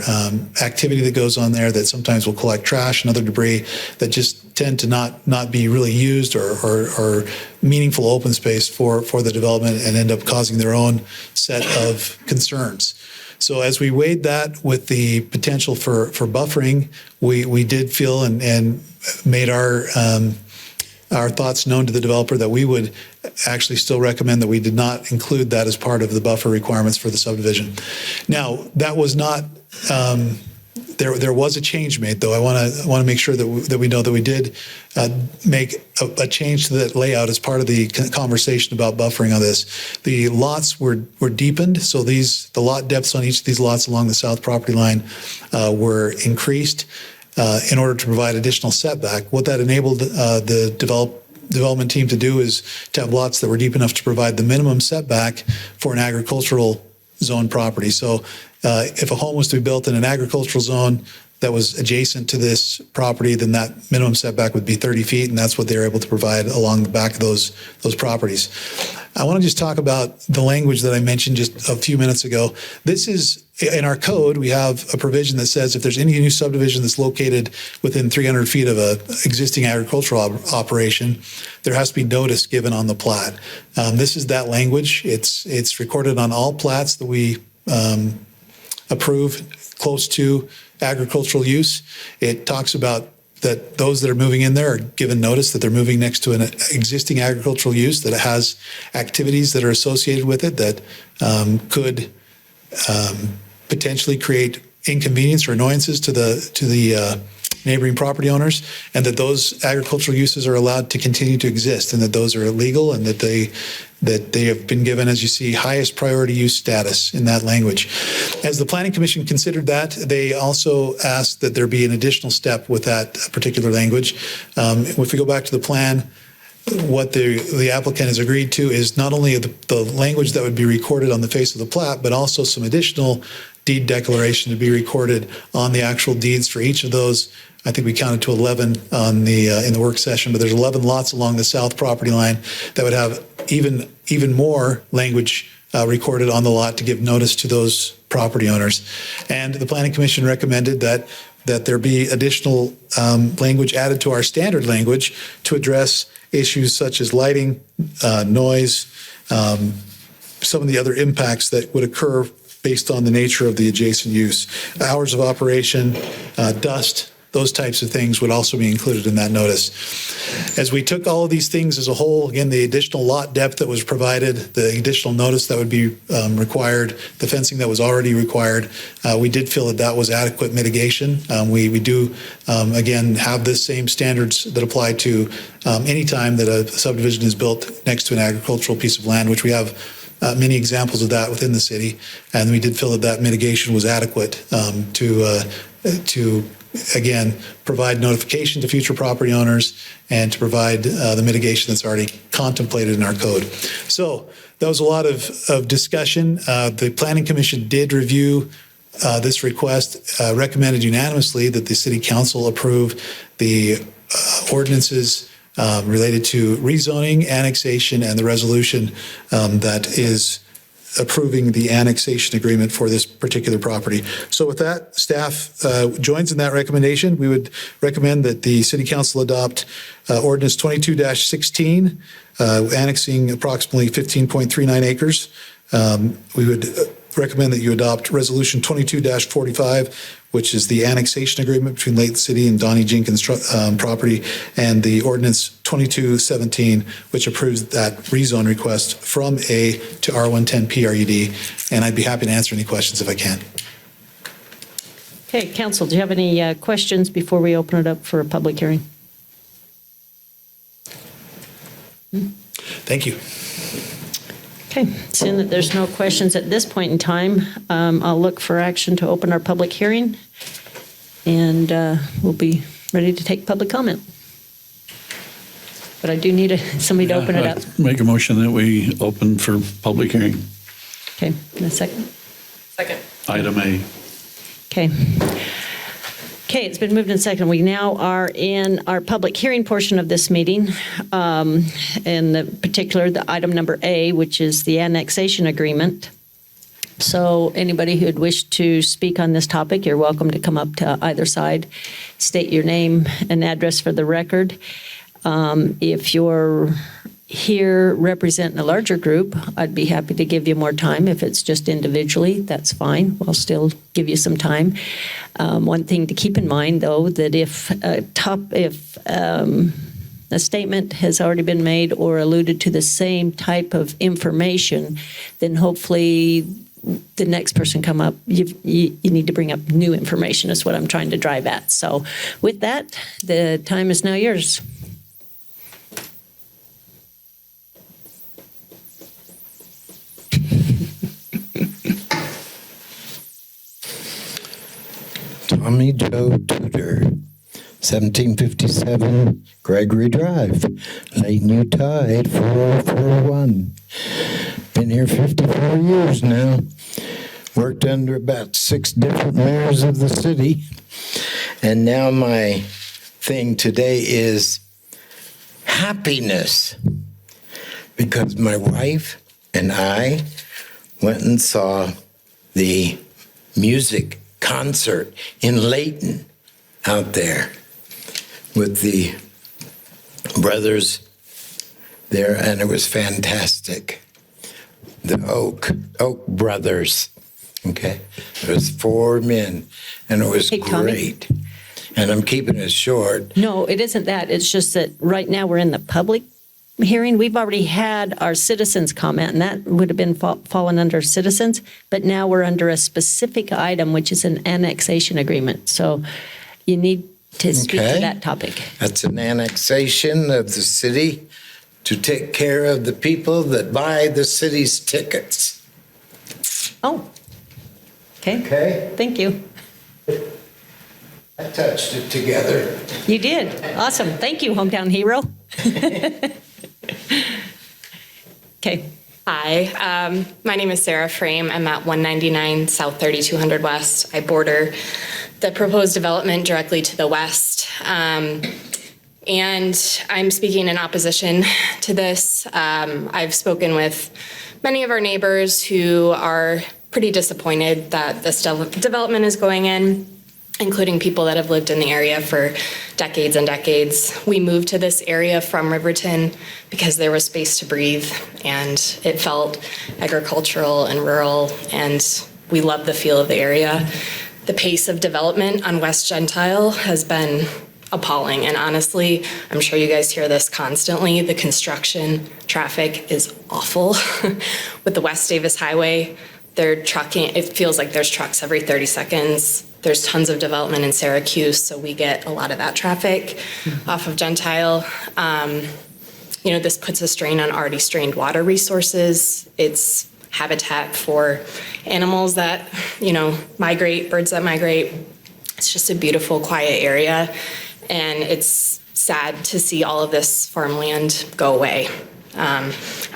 activity that goes on there, that sometimes will collect trash and other debris that just tend to not be really used or meaningful open space for the development and end up causing their own set of concerns. So as we weighed that with the potential for buffering, we did feel and made our our thoughts known to the developer that we would actually still recommend that we did not include that as part of the buffer requirements for the subdivision. Now, that was not, there was a change made, though. I want to make sure that we know that we did make a change to that layout as part of the conversation about buffering on this. The lots were deepened, so the lot depths on each of these lots along the south property line were increased in order to provide additional setback. What that enabled the development team to do is to have lots that were deep enough to provide the minimum setback for an agricultural zone property. So if a home was to be built in an agricultural zone that was adjacent to this property, then that minimum setback would be 30 feet, and that's what they were able to provide along the back of those properties. I want to just talk about the language that I mentioned just a few minutes ago. This is, in our code, we have a provision that says if there's any new subdivision that's located within 300 feet of an existing agricultural operation, there has to be notice given on the plat. This is that language. It's recorded on all plats that we approve close to agricultural use. It talks about that those that are moving in there are given notice that they're moving next to an existing agricultural use that has activities that are associated with it that could potentially create inconvenience or annoyances to the neighboring property owners, and that those agricultural uses are allowed to continue to exist, and that those are illegal, and that they have been given, as you see, highest priority use status in that language. As the Planning Commission considered that, they also asked that there be an additional step with that particular language. If we go back to the plan, what the applicant has agreed to is not only the language that would be recorded on the face of the plat, but also some additional deed declaration to be recorded on the actual deeds for each of those. I think we counted to 11 on in the work session, but there's 11 lots along the south property line that would have even more language recorded on the lot to give notice to those property owners. And the Planning Commission recommended that there be additional language added to our standard language to address issues such as lighting, noise, some of the other impacts that would occur based on the nature of the adjacent use. Hours of operation, dust, those types of things would also be included in that notice. As we took all of these things as a whole, again, the additional lot depth that was provided, the additional notice that would be required, the fencing that was already required, we did feel that was adequate mitigation. We do, again, have the same standards that apply to any time that a subdivision is built next to an agricultural piece of land, which we have many examples of that within the city, and we did feel that mitigation was adequate to again provide notification to future property owners and to provide the mitigation that's already contemplated in our code. So that was a lot of discussion. The Planning Commission did review this request, recommended unanimously that the City Council approve the ordinances related to rezoning, annexation, and the resolution that is approving the annexation agreement for this particular property. So with that, staff joins in that recommendation. We would recommend that the City Council adopt Ordinance 22-16, annexing approximately 15.39 acres. We would recommend that you adopt Resolution 22-45, which is the annexation agreement between Layton City and Donnie Jenkins property, and the Ordinance 22-17, which approves that rezone request from A to R110 PRUD. And I'd be happy to answer any questions if I can. Okay, Council, do you have any questions before we open it up for a public hearing? Thank you. Okay, seeing that there's no questions at this point in time, I'll look for action to open our public hearing, and we'll be ready to take public comment. But I do need somebody to open it up. Make a motion that we open for public hearing. Okay, in a second. Second. Item A. Okay. Okay, it's been moved and seconded. We now are in our public hearing portion of this meeting. In the particular, the item number A, which is the annexation agreement. So anybody who would wish to speak on this topic, you're welcome to come up to either side, state your name and address for the record. If you're here representing a larger group, I'd be happy to give you more time. If it's just individually, that's fine. We'll still give you some time. One thing to keep in mind, though, that if a statement has already been made or alluded to the same type of information, then hopefully the next person come up, you need to bring up new information is what I'm trying to drive at. So with that, the time is now yours. Tommy Joe Tudor, 1757 Gregory Drive, Layton, Utah, 84041. Been here 54 years now. Worked under about 6 different mayors of the city. And now my thing today is happiness. Because my wife and I went and saw the music concert in Layton out there with the brothers there, and it was fantastic. The Oak Brothers, okay? There was 4 men, and it was Hey, Tommy? great. And I'm keeping it short. No, it isn't that. It's just that right now we're in the public hearing. We've already had our citizens comment, and that would have been fallen under citizens, but now we're under a specific item, which is an annexation agreement. So you need to speak to Okay. that topic. That's an annexation of the city to take care of the people that buy the city's tickets. Oh, okay. Okay? Thank you. I touched it together. You did. Awesome. Thank you, hometown hero. Okay. Hi, my name is Sarah Frame. I'm at 199 South 3200 West. I border the proposed development directly to the west. And I'm speaking in opposition to this. I've spoken with many of our neighbors who are pretty disappointed that this development is going in, including people that have lived in the area for decades and decades. We moved to this area from Riverton because there was space to breathe, and it felt agricultural and rural, and we love the feel of the area. The pace of development on West Gentile has been appalling, and honestly, I'm sure you guys hear this constantly, the construction traffic is awful. With the West Davis Highway, they're trucking, it feels like there's trucks every 30 seconds. There's tons of development in Syracuse, so we get a lot of that traffic off of Gentile. This puts a strain on already strained water resources. It's habitat for animals that, migrate, birds that migrate. It's just a beautiful, quiet area, and it's sad to see all of this farmland go away.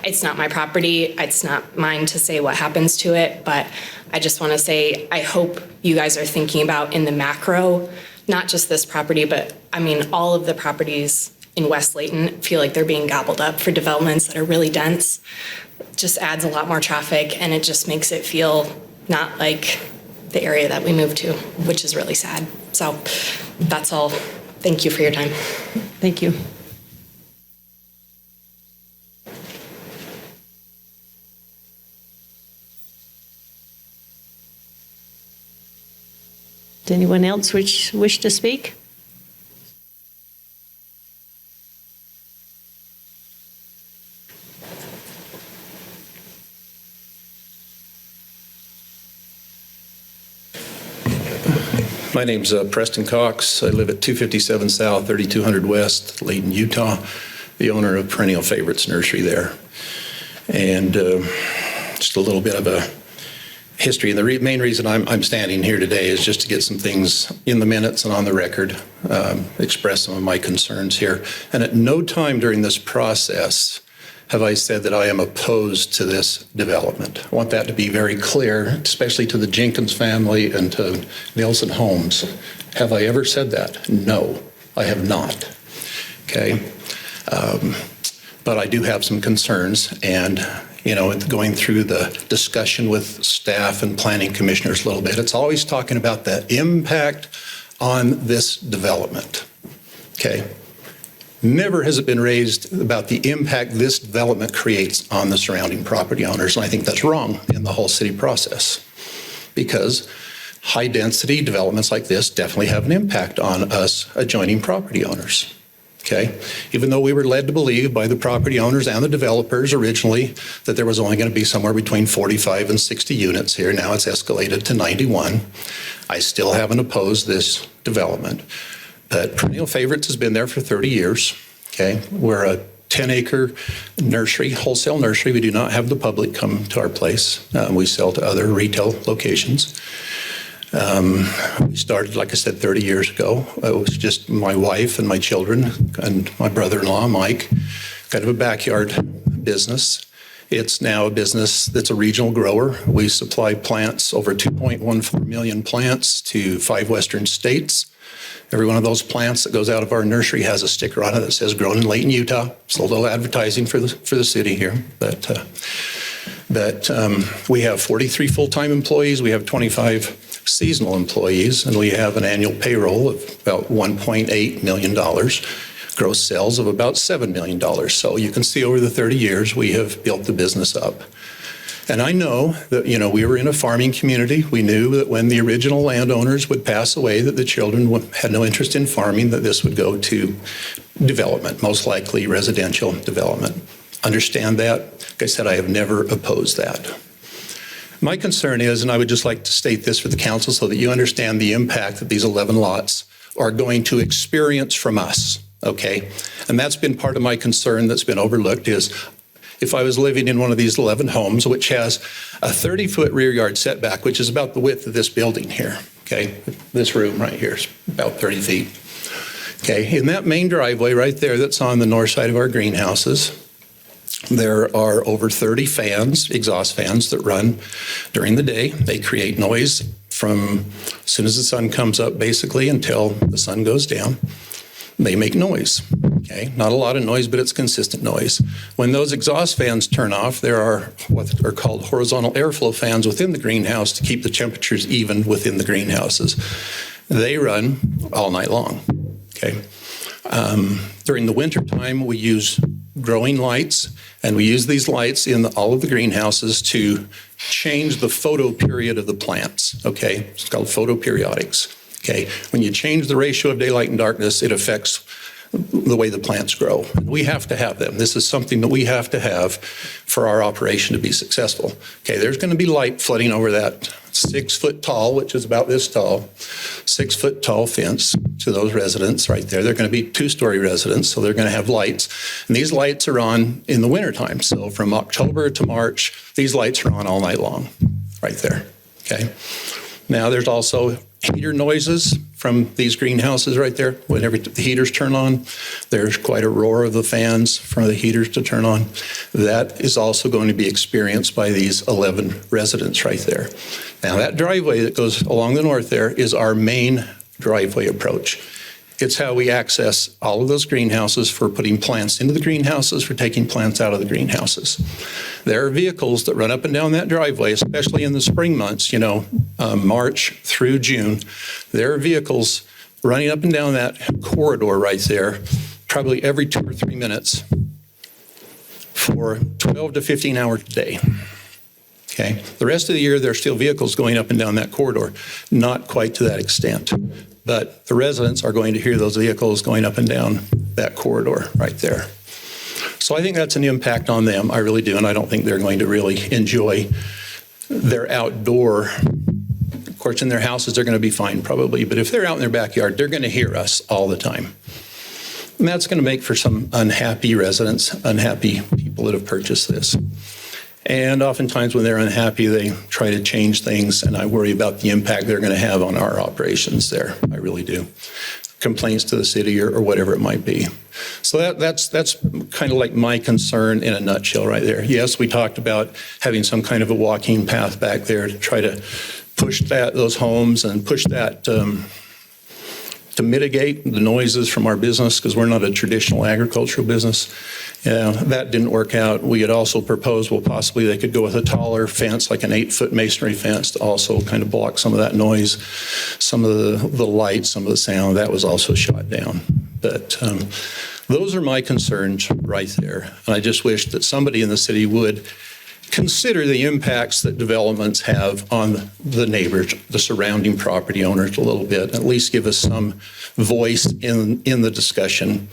It's not my property. It's not mine to say what happens to it, but I just want to say I hope you guys are thinking about in the macro, not just this property, but all of the properties in West Layton feel like they're being gobbled up for developments that are really dense. It just adds a lot more traffic, and it just makes it feel not like the area that we moved to, which is really sad. So that's all. Thank you for your time. Thank you. Does anyone else wish to speak? My name's Preston Cox. I live at 257 South, 3200 West, Layton, Utah, the owner of Perennial Favorites Nursery there. And just a little bit of a history. And the main reason I'm standing here today is just to get some things in the minutes and on the record, express some of my concerns here. And at no time during this process have I said that I am opposed to this development. I want that to be very clear, especially to the Jenkins family and to Nelson Homes. Have I ever said that? No, I have not. Okay. But I do have some concerns, and going through the discussion with staff and planning commissioners a little bit, it's always talking about the impact on this development. Okay. Never has it been raised about the impact this development creates on the surrounding property owners, and I think that's wrong in the whole city process, because high-density developments like this definitely have an impact on us adjoining property owners. okay? Even though we were led to believe by the property owners and the developers originally that there was only going to be somewhere between 45 and 60 units here. Now it's escalated to 91. I still haven't opposed this development. But Perennial Favorites has been there for 30 years, okay? We're a 10-acre nursery, wholesale nursery. We do not have the public come to our place. We sell to other retail locations. We started, like I said, 30 years ago. It was just my wife and my children and my brother-in-law, Mike, kind of a backyard business. It's now a business that's a regional grower. We supply plants, over 2.14 million plants to 5 western states. Every one of those plants that goes out of our nursery has a sticker on it that says grown in Layton, Utah. It's a little advertising for the city here. But we have 43 full-time employees. We have 25 seasonal employees, and we have an annual payroll of about $1.8 million, gross sales of about $7 million. So you can see over the 30 years, we have built the business up. And I know that, we were in a farming community. We knew that when the original landowners would pass away, that the children had no interest in farming, that this would go to development, most likely residential development. Understand that. Like I said, I have never opposed that. My concern is, and I would just like to state this for the council so that you understand the impact that these 11 lots are going to experience from us, okay? And that's been part of my concern that's been overlooked is, if I was living in one of these 11 homes, which has a 30-foot rear yard setback, which is about the width of this building here, okay? This room right here is about 30 feet. Okay, in that main driveway right there that's on the north side of our greenhouses, there are over 30 fans, exhaust fans that run during the day. They create noise from as soon as the sun comes up, basically, until the sun goes down. They make noise, okay? Not a lot of noise, but it's consistent noise. When those exhaust fans turn off, there are what are called horizontal airflow fans within the greenhouse to keep the temperatures even within the greenhouses. They run all night long, okay? During the winter time, we use growing lights, and we use these lights in all of the greenhouses to change the photo period of the plants, okay? It's called photoperiodics. Okay, when you change the ratio of daylight and darkness, it affects the way the plants grow. We have to have them. This is something that we have to have for our operation to be successful. Okay, there's going to be light flooding over that 6 foot tall, which is about this tall, 6 foot tall fence to those residents right there. They're going to be 2-story residents, so they're going to have lights. And these lights are on in the wintertime. So from October to March, these lights are on all night long right there. Okay. Now there's also heater noises from these greenhouses right there. Whenever the heaters turn on, there's quite a roar of the fans for the heaters to turn on. That is also going to be experienced by these 11 residents right there. Now that driveway that goes along the north there is our main driveway approach. It's how we access all of those greenhouses for putting plants into the greenhouses, for taking plants out of the greenhouses. There are vehicles that run up and down that driveway, especially in the spring months, March through June. There are vehicles running up and down that corridor right there, probably every 2 or 3 minutes for 12 to 15 hours a day. Okay. The rest of the year, there are still vehicles going up and down that corridor, not quite to that extent. But the residents are going to hear those vehicles going up and down that corridor right there. So I think that's an impact on them. I really do. And I don't think they're going to really enjoy their outdoor. Of course, in their houses, they're going to be fine probably. But if they're out in their backyard, they're going to hear us all the time. And that's going to make for some unhappy residents, unhappy people that have purchased this. And oftentimes when they're unhappy, they try to change things, and I worry about the impact they're going to have on our operations there. I really do. Complaints to the city or whatever it might be. So that's kind of like my concern in a nutshell right there. Yes, we talked about having some kind of a walking path back there to try to push those homes and push that to mitigate the noises from our business, because we're not a traditional agricultural business. Yeah, that didn't work out. We had also proposed, well, possibly they could go with a taller fence, like an 8-foot masonry fence, to also kind of block some of that noise, some of the light, some of the sound. That was also shot down. But those are my concerns right there. And I just wish that somebody in the city would consider the impacts that developments have on the neighbors, the surrounding property owners a little bit, at least give us some voice in the discussion.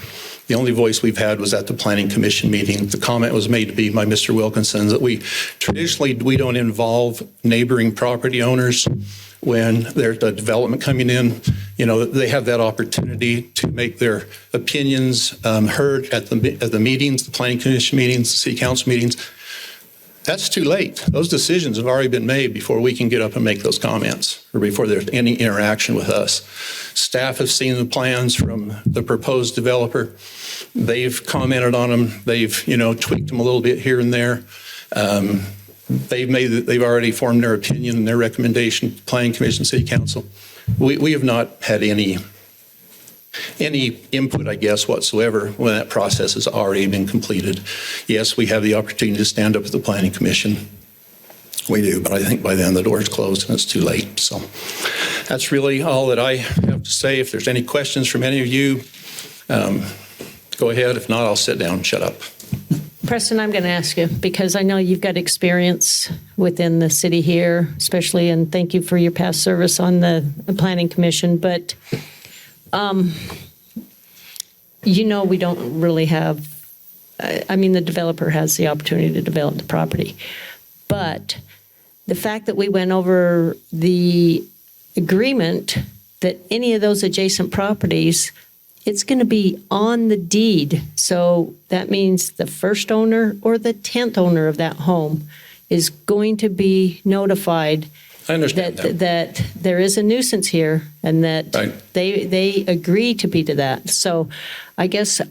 The only voice we've had was at the Planning Commission meeting. The comment was made to be by Mr. Wilkinson that we don't involve neighboring property owners when there's a development coming in. You know, they have that opportunity to make their opinions heard at the meetings, the Planning Commission meetings, the City Council meetings. That's too late. Those decisions have already been made before we can get up and make those comments or before there's any interaction with us. Staff have seen the plans from the proposed developer. They've commented on them. They've, tweaked them a little bit here and there. They've already formed their opinion and their recommendation, Planning Commission, City Council. We have not had any input, I guess, whatsoever when that process has already been completed. Yes, we have the opportunity to stand up at the Planning Commission. We do, but I think by then the door's closed and it's too late. So that's really all that I have to say. If there's any questions from any of you, go ahead. If not, I'll sit down and shut up. Preston, I'm going to ask you, because I know you've got experience within the city here, especially, and thank you for your past service on the Planning Commission, but we don't really have, the developer has the opportunity to develop the property. But the fact that we went over the agreement that any of those adjacent properties, it's going to be on the deed. So that means the first owner or the 10th owner of that home is going to be notified I understand that there is a nuisance here and that Right. they agree to be to that. So I guess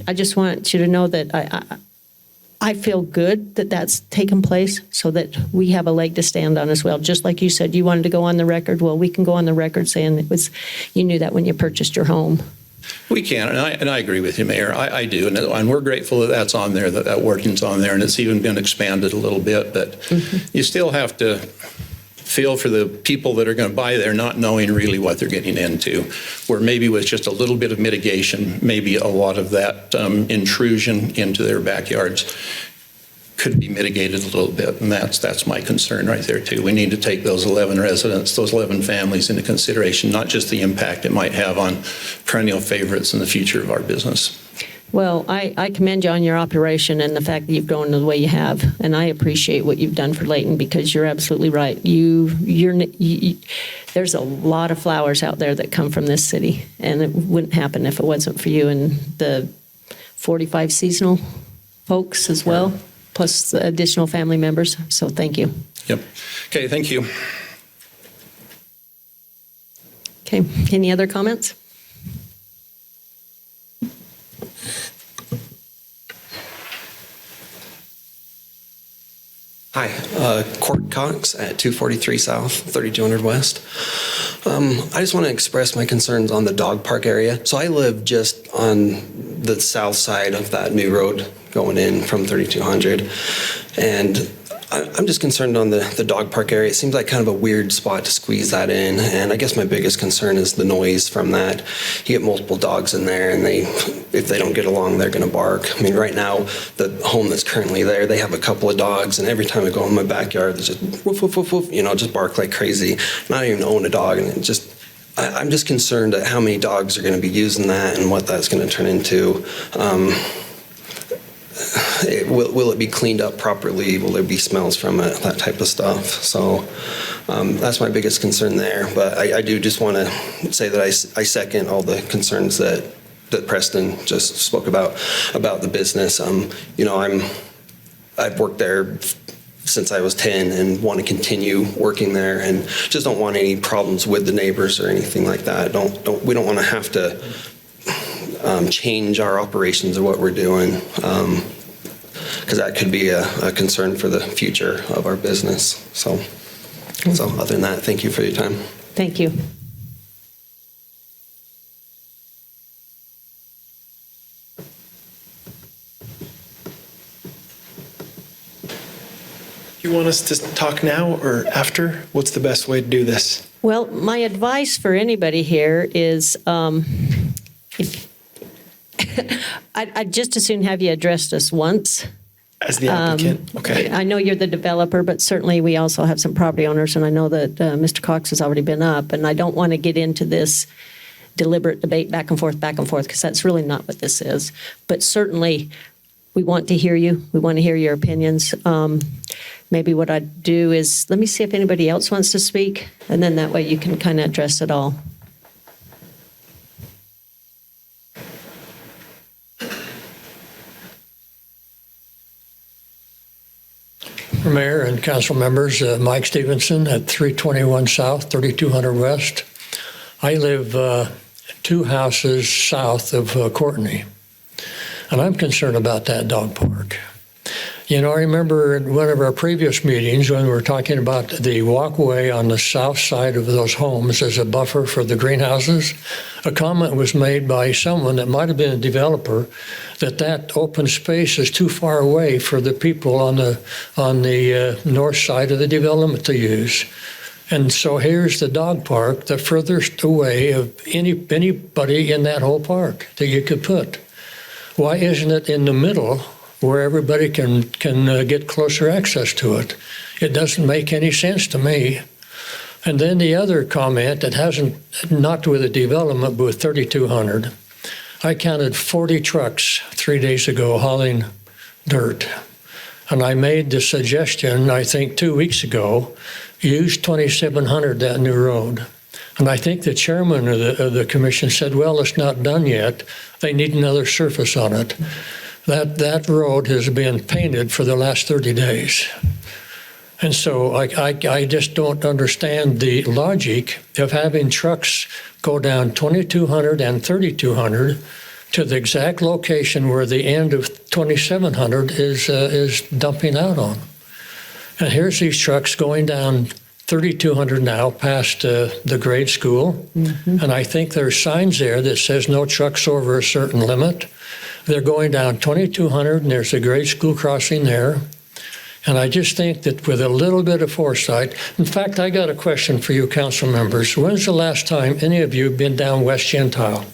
I just want you to know that I feel good that that's taken place so that we have a leg to stand on as well. Just like you said, you wanted to go on the record. Well, we can go on the record saying you knew that when you purchased your home. We can, and I agree with you, Mayor. I do, and we're grateful that that's on there, that wording's on there, and it's even been expanded a little bit. But you still have to feel for the people that are going to buy there, not knowing really what they're getting into. Where maybe with just a little bit of mitigation, maybe a lot of that intrusion into their backyards could be mitigated a little bit, and that's my concern right there too. We need to take those 11 residents, those 11 families into consideration, not just the impact it might have on perennial favorites in the future of our business. Well, I commend you on your operation and the fact that you've grown the way you have, and I appreciate what you've done for Layton because you're absolutely right. There's a lot of flowers out there that come from this city, and it wouldn't happen if it wasn't for you and the 45 seasonal folks as well, plus the additional family members. So thank you. Yep. Okay, thank you. Okay, any other comments? Hi, Court Cox at 243 South, 3200 West. I just want to express my concerns on the dog park area. So I live just on the south side of that new road going in from 3200. And I'm just concerned on the dog park area. It seems like kind of a weird spot to squeeze that in. And I guess my biggest concern is the noise from that. You get multiple dogs in there and if they don't get along, they're going to bark. I mean, right now, the home that's currently there, they have a couple of dogs. And every time I go in my backyard, they just woof, woof, woof, woof, just bark like crazy. And I don't even own a dog. And I'm just concerned at how many dogs are going to be using that and what that's going to turn into. Will it be cleaned up properly? Will there be smells from it? That type of stuff. So that's my biggest concern there. But I do just want to say that I second all the concerns that Preston just spoke about the business. I've worked there since I was 10 and want to continue working there and just don't want any problems with the neighbors or anything like that. We don't want to have to change our operations or what we're doing, because that could be a concern for the future of our business. So other than that, thank you for your time. Thank you. You want us to talk now or after? What's the best way to do this? Well, my advice for anybody here is I'd just as soon have you addressed us once as the applicant? Okay. I know you're the developer, but certainly we also have some property owners, and I know that Mr. Cox has already been up, and I don't want to get into this deliberate debate back and forth, because that's really not what this is. But certainly, we want to hear you. We want to hear your opinions. Maybe what I'd do is, let me see if anybody else wants to speak, and then that way you can kind of address it all. Mayor and council members, Mike Stevenson at 321 South, 3200 West. I live 2 houses south of Courtney, and I'm concerned about that dog park. You know, I remember in one of our previous meetings when we were talking about the walkway on the south side of those homes as a buffer for the greenhouses, a comment was made by someone that might have been a developer that open space is too far away for the people on the north side of the development to use. And so here's the dog park, the furthest away of anybody in that whole park that you could put. Why isn't it in the middle where everybody can get closer access to it? It doesn't make any sense to me. And then the other comment that hasn't, not with the development, but with 3200, I counted 40 trucks 3 days ago hauling dirt. And I made the suggestion, I think 2 weeks ago, use 2700, that new road. And I think the chairman of the commission said, well, it's not done yet. They need another surface on it. That road has been painted for the last 30 days. And so I just don't understand the logic of having trucks go down 2200 and 3200 to the exact location where the end of 2700 is dumping out on. And here's these trucks going down 3200 now past the grade school. Mm-hmm. And I think there's signs there that says no trucks over a certain limit. They're going down 2200 and there's a grade school crossing there. And I just think that with a little bit of foresight, in fact, I got a question for you council members. When's the last time any of you have been down West Gentile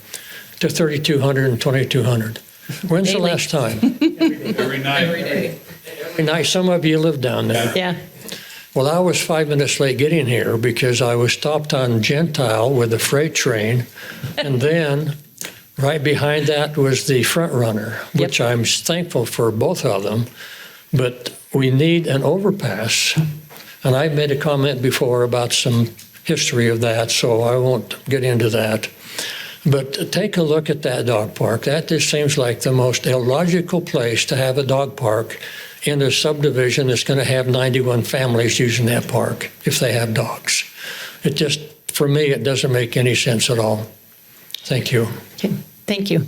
to 3200 and 2200? When's the last time? Every night. Every day. Every night. Some of you live down there. Yeah. Well, I was 5 minutes late getting here because I was stopped on Gentile with a freight train, and then right behind that was the front runner, which I'm thankful for both of them. But we need an overpass, and I've made a comment before about some history of that, so I won't get into that. But take a look at that dog park. That just seems like the most illogical place to have a dog park in a subdivision that's going to have 91 families using that park if they have dogs. It just, for me, it doesn't make any sense at all. Thank you. Okay. Thank you.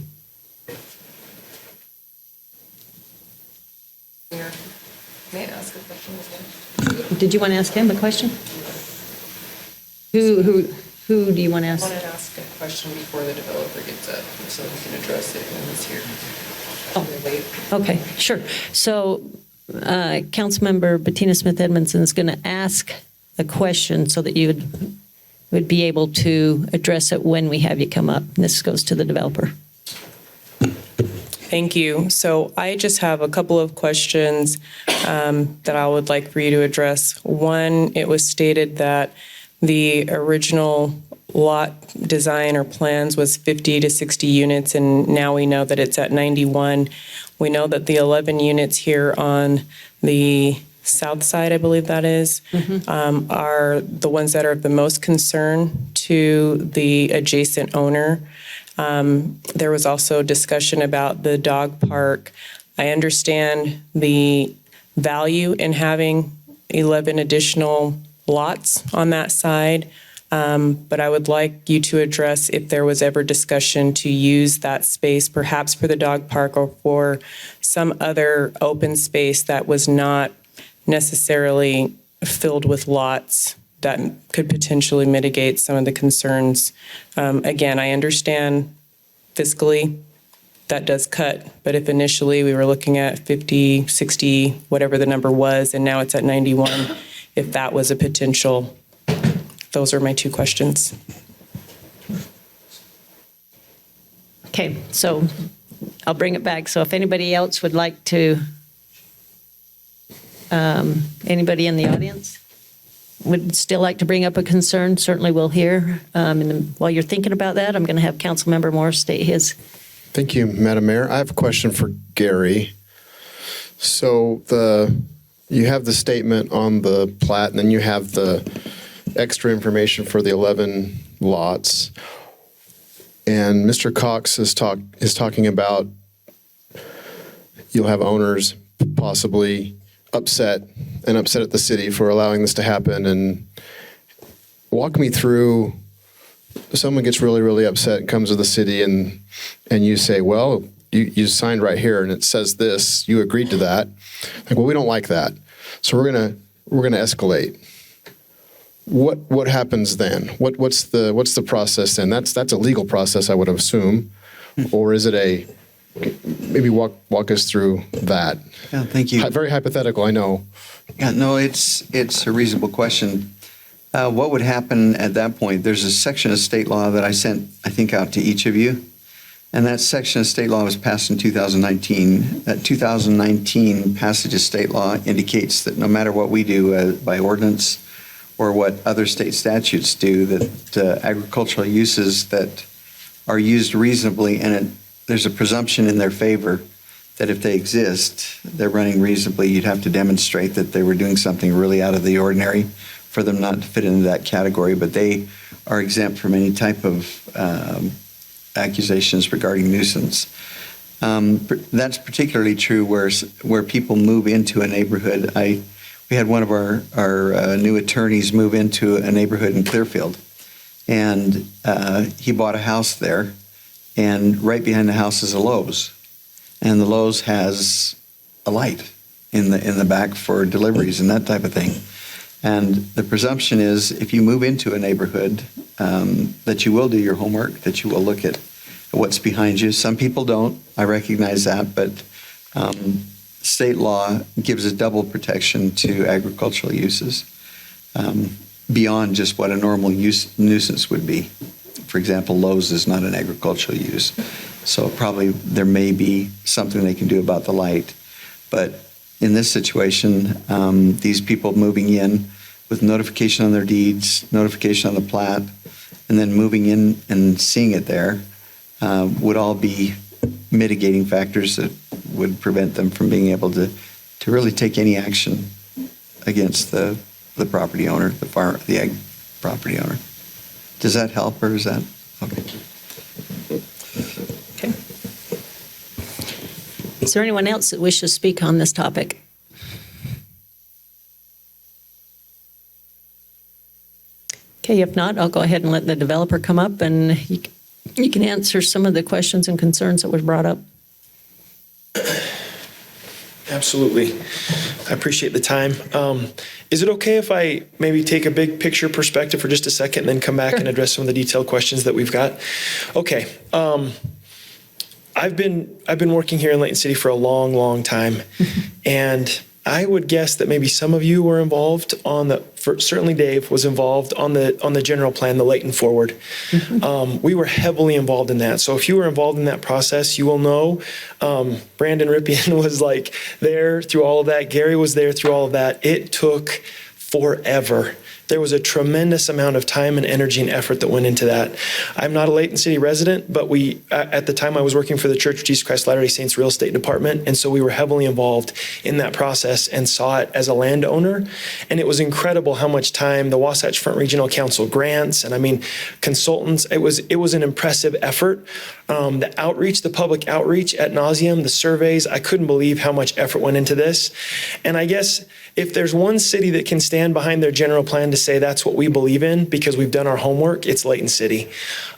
May I ask a question again? Did you want to ask him a question? Who do you want to I ask? wanted to ask a question before the developer gets up, so we can address it when he's here. Okay, sure. So Councilmember Bettina Smith Edmondson is going to ask a question so that you would be able to address it when we have you come up. And this goes to the developer. Thank you. So I just have a couple of questions that I would like for you to address. One, it was stated that the original lot design or plans was 50 to 60 units, and now we know that it's at 91. We know that the 11 units here on the south side, I believe that is, are the ones that are of the most concern to the adjacent owner. There was also discussion about the dog park. I understand the value in having 11 additional lots on that side, but I would like you to address if there was ever discussion to use that space perhaps for the dog park or for some other open space that was not necessarily filled with lots that could potentially mitigate some of the concerns. Again, I understand fiscally that does cut, but if initially we were looking at 50, 60, whatever the number was, and now it's at 91, if that was a potential, those are my two questions. Okay, so I'll bring it back. So if anybody else would like to Anybody in the audience would still like to bring up a concern? Certainly we'll hear. And while you're thinking about that, I'm going to have Councilmember Morris state his. Thank you, Madam Mayor. I have a question for Gary. So you have the statement on the plat, and then you have the extra information for the 11 lots. And Mr. Cox is talking about you'll have owners possibly upset at the city for allowing this to happen. And walk me through, someone gets really, really upset and comes to the city and you say, well, you signed right here and it says this, you agreed to that. Like, well, we don't like that. So we're gonna escalate. What happens then? What's the process then? That's a legal process, I would assume. Or is it maybe walk us through that? Yeah, thank you. Very hypothetical, I know. Yeah, no, it's a reasonable question. What would happen at that point? There's a section of state law that I sent, I think, out to each of you. And that section of state law was passed in 2019. That 2019 passage of state law indicates that no matter what we do by ordinance or what other state statutes do, that agricultural uses that are used reasonably, and there's a presumption in their favor that if they exist, they're running reasonably, you'd have to demonstrate that they were doing something really out of the ordinary for them not to fit into that category, but they are exempt from any type of accusations regarding nuisance. That's particularly true where people move into a neighborhood. We had one of our new attorneys move into a neighborhood in Clearfield, and he bought a house there, and right behind the house is a Lowe's, and the Lowe's has a light in the back for deliveries and that type of thing. And the presumption is if you move into a neighborhood, that you will do your homework, that you will look at what's behind you. Some people don't, I recognize that, but state law gives a double protection to agricultural uses beyond just what a normal nuisance would be. For example, Lowe's is not an agricultural use, so probably there may be something they can do about the light. But in this situation, these people moving in with notification on their deeds, notification on the plat, and then moving in and seeing it there would all be mitigating factors that would prevent them from being able to really take any action against the property owner, the ag property owner. Does that help, or is that okay? Okay. Is there anyone else that wishes to speak on this topic? Okay, if not, I'll go ahead and let the developer come up and you can answer some of the questions and concerns that were brought up. Absolutely. I appreciate the time. Is it okay if I maybe take a big picture perspective for just a second and then come back and address some of the detailed questions that we've got? Okay. I've been working here in Layton City for a long, long time, and I would guess that maybe some of you were involved certainly Dave was involved on the general plan, the Layton Forward. We were heavily involved in that. So if you were involved in that process, you will know Brandon Ripien was like there through all of that. Gary was there through all of that. It took forever. There was a tremendous amount of time and energy and effort that went into that. I'm not a Layton City resident, but at the time I was working for the Church of Jesus Christ Latter-day Saints real estate department, and so we were heavily involved in that process and saw it as a landowner. And it was incredible how much time the Wasatch Front Regional Council grants and consultants. It was an impressive effort. The outreach, the public outreach ad nauseum, the surveys. I couldn't believe how much effort went into this. And I guess if there's one city that can stand behind their general plan to say that's what we believe in because we've done our homework, it's Layton City.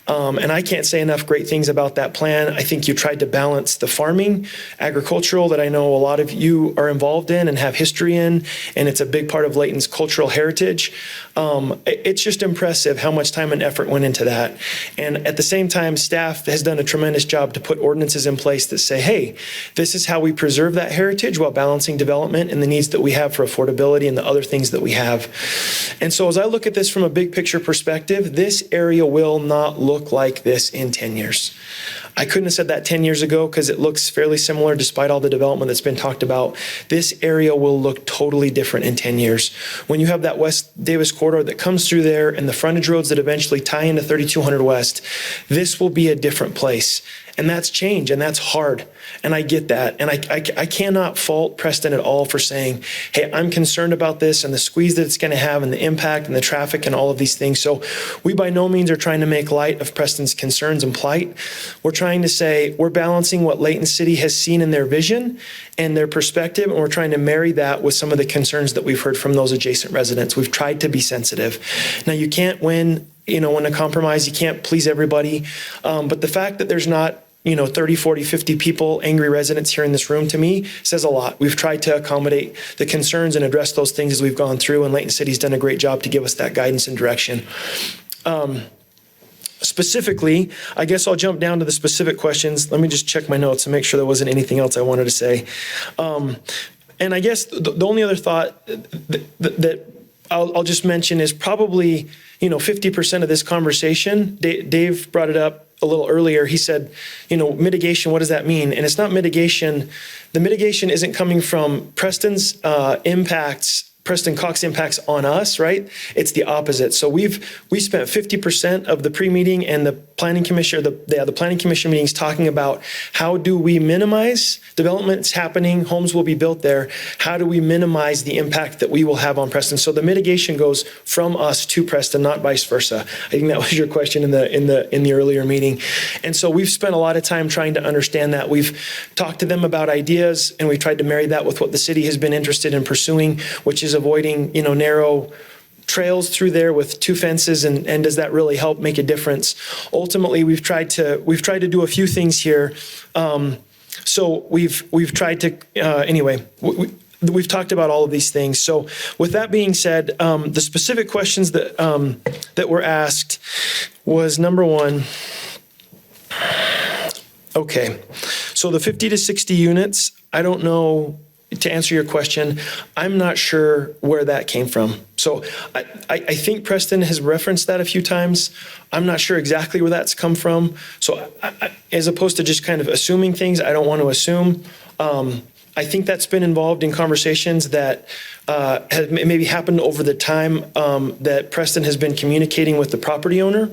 And I can't say enough great things about that plan. I think you tried to balance the farming, agricultural that I know a lot of you are involved in and have history in, and it's a big part of Layton's cultural heritage. It's just impressive how much time and effort went into that. And at the same time, staff has done a tremendous job to put ordinances in place that say, hey, this is how we preserve that heritage while balancing development and the needs that we have for affordability and the other things that we have. And so as I look at this from a big picture perspective, this area will not look look like this in 10 years? I couldn't have said that 10 years ago because it looks fairly similar despite all the development that's been talked about. This area will look totally different in 10 years. When you have that West Davis corridor that comes through there and the frontage roads that eventually tie into 3200 West, this will be a different place. And that's change, and that's hard. And I get that. And I cannot fault Preston at all for saying, hey, I'm concerned about this and the squeeze that it's going to have and the impact and the traffic and all of these things. So we by no means are trying to make light of Preston's concerns and plight. We're trying to say we're balancing what Layton City has seen in their vision and their perspective, and we're trying to marry that with some of the concerns that we've heard from those adjacent residents. We've tried to be sensitive. Now, you can't win, win a compromise. You can't please everybody. But the fact that there's not 30, 40, 50 people, angry residents here in this room, to me, says a lot. We've tried to accommodate the concerns and address those things as we've gone through, and Layton City's done a great job to give us that guidance and direction. Specifically, I guess I'll jump down to the specific questions. Let me just check my notes and make sure there wasn't anything else I wanted to say. And I guess the only other thought that I'll just mention is probably, 50% of this conversation, Dave brought it up a little earlier. He said, mitigation, what does that mean? And it's not mitigation. The mitigation isn't coming from Preston Cox impacts on us, right? It's the opposite. So we spent 50% of the pre-meeting and the planning commission, the planning commission meetings talking about how do we minimize developments happening, homes will be built there. How do we minimize the impact that we will have on Preston? So the mitigation goes from us to Preston, not vice versa. I think that was your question in the earlier meeting. And so we've spent a lot of time trying to understand that. We've talked to them about ideas, and we tried to marry that with what the city has been interested in pursuing, which is avoiding, narrow trails through there with two fences, and does that really help make a difference? Ultimately, we've tried to do a few things here. So we've tried to anyway. We've talked about all of these things. So with that being said, the specific questions that were asked was number one. Okay, so the 50 to 60 units. I don't know. To answer your question, I'm not sure where that came from. So I think Preston has referenced that a few times. I'm not sure exactly where that's come from. So as opposed to just kind of assuming things, I don't want to assume. I think that's been involved in conversations that have maybe happened over the time that Preston has been communicating with the property owner.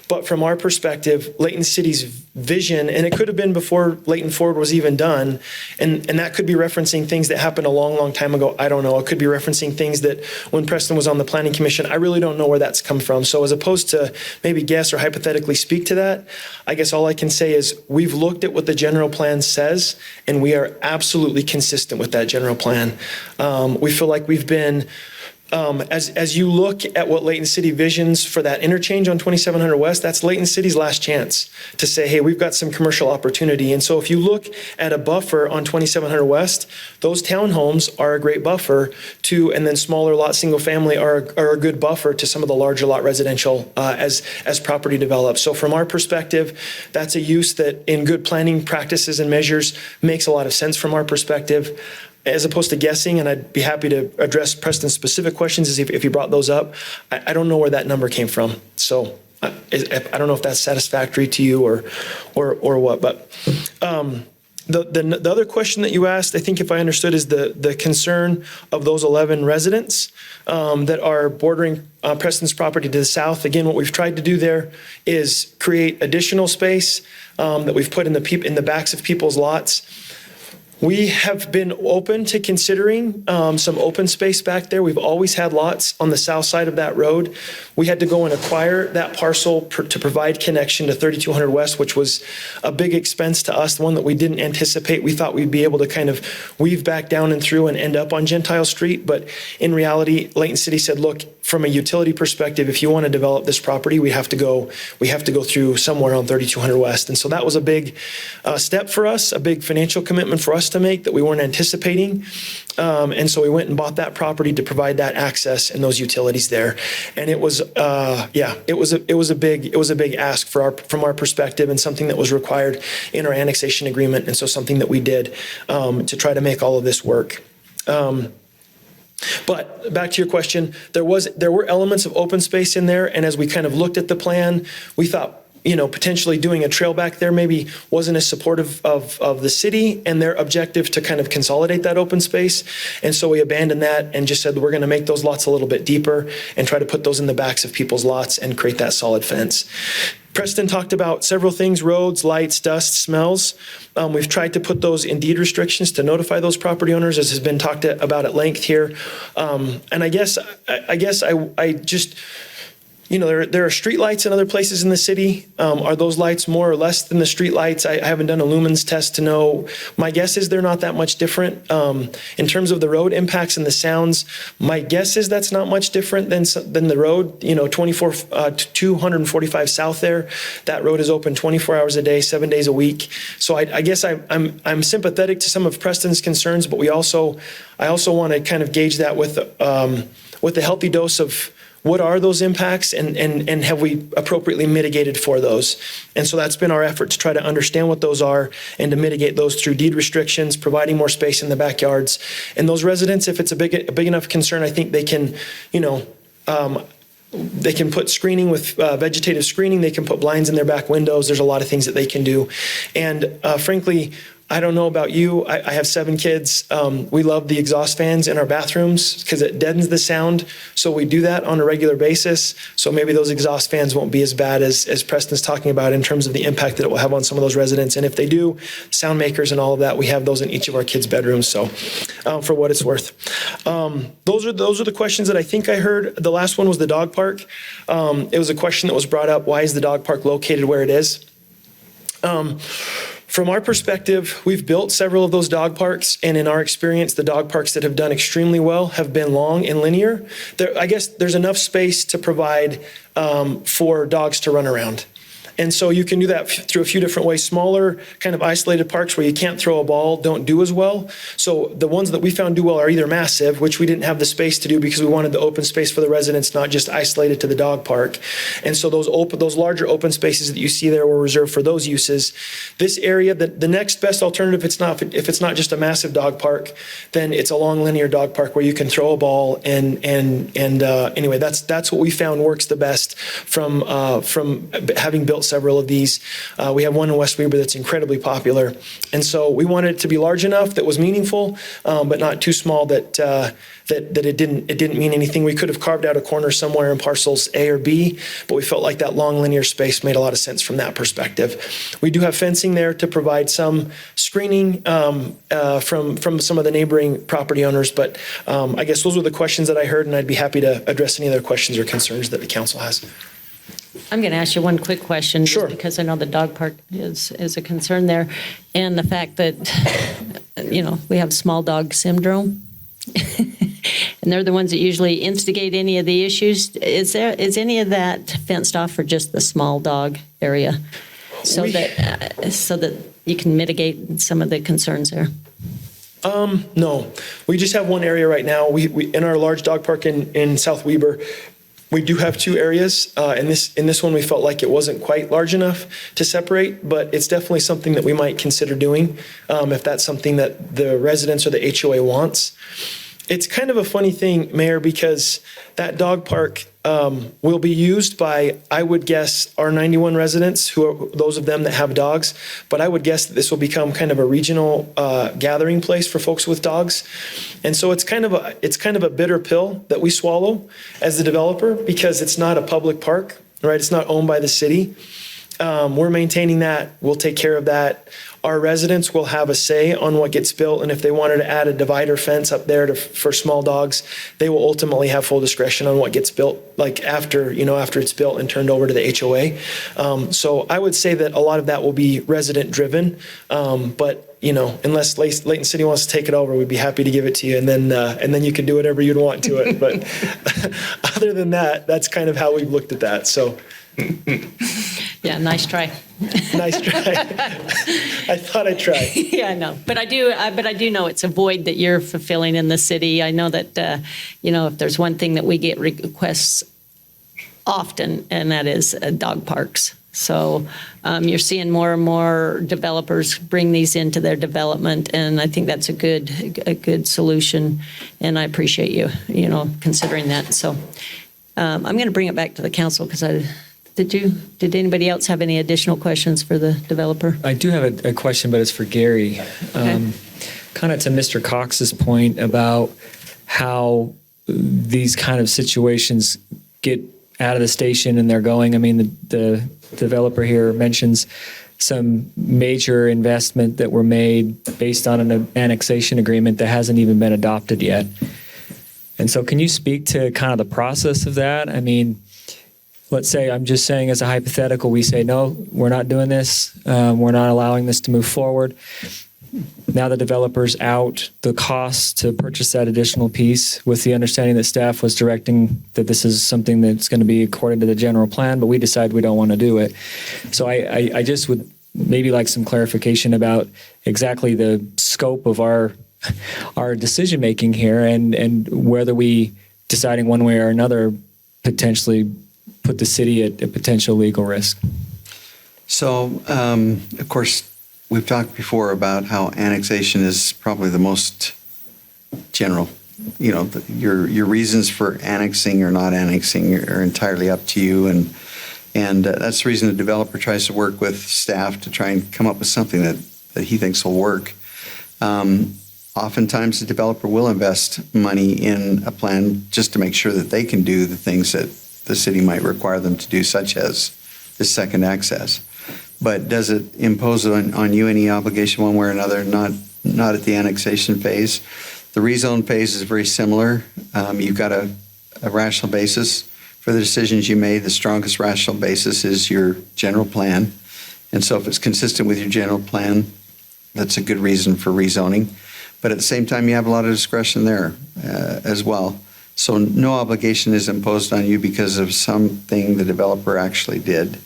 But from our perspective, Layton City's vision, and it could have been before Layton Forward was even done, and that could be referencing things that happened a long, long time ago. I don't know. It could be referencing things that when Preston was on the Planning Commission, I really don't know where that's come from. So as opposed to maybe guess or hypothetically speak to that, I guess all I can say is we've looked at what the general plan says, and we are absolutely consistent with that general plan. We feel like we've been as you look at what Layton City visions for that interchange on 2700 West, that's Layton City's last chance to say, hey, we've got some commercial opportunity. And so if you look at a buffer on 2700 West, those townhomes are a great buffer to, and then smaller lot single family are a good buffer to some of the larger lot residential as property develops. So from our perspective, that's a use that in good planning practices and measures makes a lot of sense from our perspective. As opposed to guessing, and I'd be happy to address Preston's specific questions if you brought those up. I don't know where that number came from, so I don't know if that's satisfactory to you or what. But the other question that you asked, I think if I understood, is the concern of those 11 residents that are bordering Preston's property to the south. Again, what we've tried to do there is create additional space that we've put in the backs of people's lots. We have been open to considering some open space back there. We've always had lots on the south side of that road. We had to go and acquire that parcel to provide connection to 3200 West, which was a big expense to us, one that we didn't anticipate. We thought we'd be able to kind of weave back down and through and end up on Gentile Street. But in reality, Layton City said, look, from a utility perspective, if you want to develop this property, we have to go through somewhere on 3200 West. And so that was a big step for us, a big financial commitment for us to make that we weren't anticipating. And so we went and bought that property to provide that access and those utilities there. And it was a big ask from our perspective, and something that was required in our annexation agreement. And so something that we did to try to make all of this work. But back to your question, there were elements of open space in there, and as we kind of looked at the plan, we thought potentially doing a trail back there maybe wasn't as supportive of the city and their objective to kind of consolidate that open space. And so we abandoned that and just said we're going to make those lots a little bit deeper and try to put those in the backs of people's lots and create that solid fence. Preston talked about several things: roads, lights, dust, smells. We've tried to put those in deed restrictions to notify those property owners, as has been talked about at length here. And I guess I just, there are street lights in other places in the city. Are those lights more or less than the street lights? I haven't done a lumens test to know. My guess is they're not that much different. In terms of the road impacts and the sounds, my guess is that's not much different than the road. 245 South there, that road is open 24 hours a day, 7 days a week. So I guess I'm sympathetic to some of Preston's concerns, but I also want to kind of gauge that with a healthy dose of what are those impacts and have we appropriately mitigated for those? And so that's been our effort, to try to understand what those are and to mitigate those through deed restrictions, providing more space in the backyards. And those residents, if it's a big enough concern, I think they can, they can put screening with vegetative screening. They can put blinds in their back windows. There's a lot of things that they can do. And frankly, I don't know about you. I have 7 kids. We love the exhaust fans in our bathrooms because it deadens the sound. So we do that on a regular basis. So maybe those exhaust fans won't be as bad as Preston's talking about in terms of the impact that it will have on some of those residents. And if they do, sound makers and all of that, we have those in each of our kids' bedrooms. So for what it's worth. Those are the questions that I think I heard. The last one was the dog park. It was a question that was brought up. Why is the dog park located where it is? From our perspective, we've built several of those dog parks, and in our experience, the dog parks that have done extremely well have been long and linear. I guess there's enough space to provide for dogs to run around. And so you can do that through a few different ways. Smaller, kind of isolated parks where you can't throw a ball don't do as well. So the ones that we found do well are either massive, which we didn't have the space to do because we wanted the open space for the residents, not just isolated to the dog park. And so those larger open spaces that you see there were reserved for those uses. This area, the next best alternative, if it's not just a massive dog park, then it's a long linear dog park where you can throw a ball. And anyway, that's what we found works the best from having built several of these. We have one in West Weber that's incredibly popular. And so we wanted it to be large enough that was meaningful, but not too small that it didn't mean anything. We could have carved out a corner somewhere in parcels A or B, but we felt like that long linear space made a lot of sense from that perspective. We do have fencing there to provide some screening from some of the neighboring property owners, but I guess those were the questions that I heard, and I'd be happy to address any other questions or concerns that the council has. I'm going to ask you one quick question. Sure. Just because I know the dog park is a concern there, and the fact that, we have small dog syndrome. And they're the ones that usually instigate any of the issues. Is any of that fenced off for just the small dog area? So that you can mitigate some of the concerns there? No, we just have one area right now. We in our large dog park in South Weber, we do have 2 areas. In this one, we felt like it wasn't quite large enough to separate, but it's definitely something that we might consider doing if that's something that the residents or the HOA wants. It's kind of a funny thing, Mayor, because that dog park will be used by, I would guess, our 91 residents, who are those of them that have dogs. But I would guess that this will become kind of a regional gathering place for folks with dogs. And so it's kind of a bitter pill that we swallow as the developer, because it's not a public park, right? It's not owned by the city. We're maintaining that. We'll take care of that. Our residents will have a say on what gets built, and if they wanted to add a divider fence up there for small dogs, they will ultimately have full discretion on what gets built, like after it's built and turned over to the HOA. So I would say that a lot of that will be resident driven, but unless Layton City wants to take it over, we'd be happy to give it to you, and then you can do whatever you'd want to it. But other than that, that's kind of how we've looked at that. So. Yeah, nice try. Nice try. I thought I'd try. Yeah, I know. But I do know it's a void that you're fulfilling in the city. I know that, if there's one thing that we get requests often, and that is dog parks. So you're seeing more and more developers bring these into their development, and I think that's a good solution, and I appreciate you, considering that. So I'm going to bring it back to the council because did anybody else have any additional questions for the developer? I do have a question, but it's for Gary. Kind of to Mr. Cox's point about how these kind of situations get out of the station and they're going. I mean, the developer here mentions some major investment that were made based on an annexation agreement that hasn't even been adopted yet. And so can you speak to kind of the process of that? I mean, let's say, I'm just saying as a hypothetical, we say, no, we're not doing this. We're not allowing this to move forward. Now the developer's out, the cost to purchase that additional piece with the understanding that staff was directing that this is something that's going to be according to the general plan, but we decide we don't want to do it. So I just would maybe like some clarification about exactly the scope of our decision-making here and whether we, deciding one way or another, potentially put the city at a potential legal risk. So, of course, we've talked before about how annexation is probably the most general. You know, your reasons for annexing or not annexing are entirely up to you, and that's the reason the developer tries to work with staff to try and come up with something that he thinks will work. Oftentimes, the developer will invest money in a plan just to make sure that they can do the things that the city might require them to do, such as the second access. But does it impose on you any obligation one way or another? Not at the annexation phase. The rezone phase is very similar. You've got a rational basis for the decisions you made. The strongest rational basis is your general plan. And so if it's consistent with your general plan, that's a good reason for rezoning. But at the same time, you have a lot of discretion there as well. So no obligation is imposed on you because of something the developer actually did.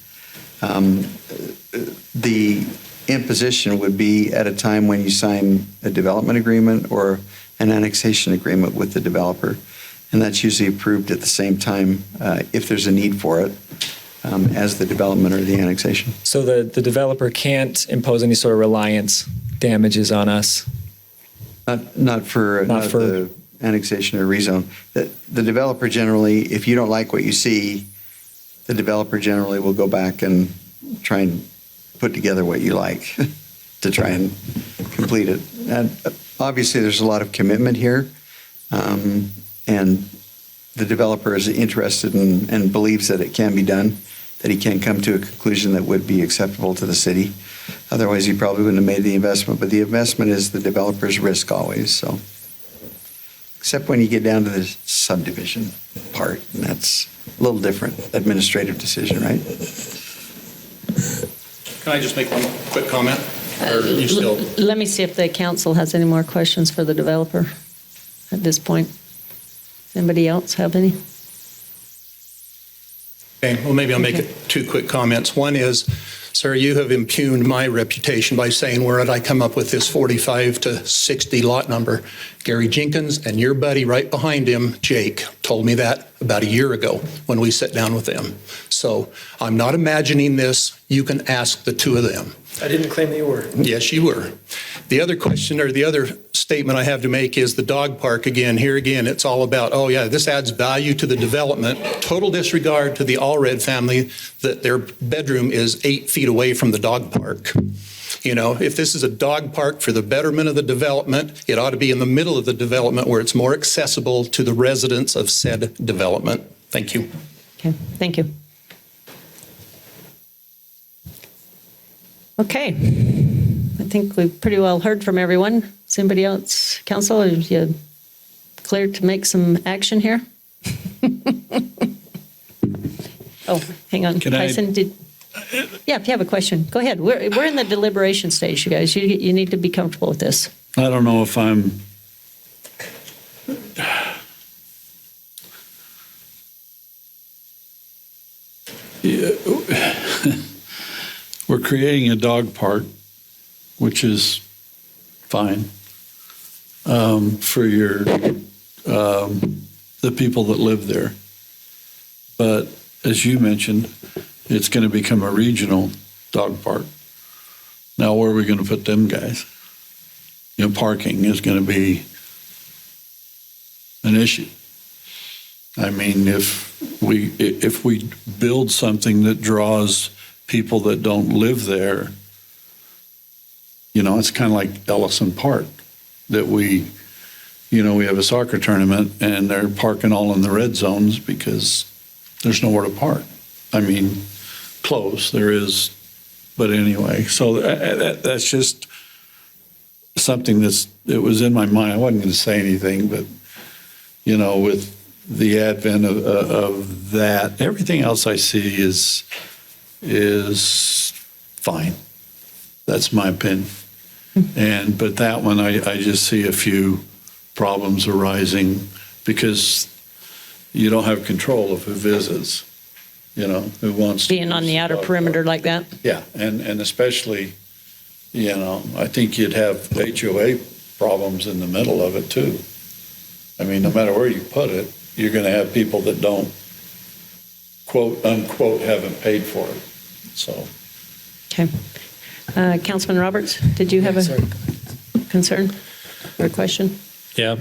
The imposition would be at a time when you sign a development agreement or an annexation agreement with the developer. And that's usually approved at the same time if there's a need for it as the development or the annexation. So the developer can't impose any sort of reliance damages on us? Not for the annexation or rezone. The developer generally, if you don't like what you see, the developer generally will go back and try and put together what you like to try and complete it. And obviously, there's a lot of commitment here, and the developer is interested in and believes that it can be done, that he can come to a conclusion that would be acceptable to the city. Otherwise, he probably wouldn't have made the investment. But the investment is the developer's risk always. So, except when you get down to the subdivision part, and that's a little different administrative decision, right? Can I just make one quick comment? Or you still? Let me see if the council has any more questions for the developer at this point. Anybody else have any? Okay, well, maybe I'll make it two quick comments. One is, sir, you have impugned my reputation by saying, where did I come up with this 45 to 60 lot number? Gary Jenkins and your buddy right behind him, Jake, told me that about a year ago when we sat down with them. So I'm not imagining this. You can ask the two of them. I didn't claim that you were. Yes, you were. The other question or the other statement I have to make is the dog park again. Here again, it's all about, oh yeah, this adds value to the development. Total disregard to the Allred family that their bedroom is 8 feet away from the dog park. You know, if this is a dog park for the betterment of the development, it ought to be in the middle of the development where it's more accessible to the residents of said development. Thank you. Okay, thank you. Okay, I think we've pretty well heard from everyone. Is anybody else, council, are you clear to make some action here? Oh, hang on, Tyson, yeah, if you have a question, go ahead. We're in the deliberation stage, you guys. You need to be comfortable with this. I don't know if I'm... We're creating a dog park, which is fine for the people that live there. But as you mentioned, it's going to become a regional dog park. Now, where are we going to put them guys? You know, parking is going to be an issue. I mean, if we build something that draws people that don't live there, it's kind of like Ellison Park, that we have a soccer tournament and they're parking all in the red zones because there's nowhere to park. I mean, close, there is, but anyway, so that's just something it was in my mind. I wasn't going to say anything, but, with the advent of that, everything else I see is fine. That's my opinion. But that one, I just see a few problems arising because you don't have control of who visits, who wants Being on the outer perimeter like that? Yeah, and especially, I think you'd have HOA problems in the middle of it too. I mean, no matter where you put it, you're going to have people that don't, quote, unquote, haven't paid for it, so. Okay. Councilman Roberts, did you have a concern or a question? Yeah,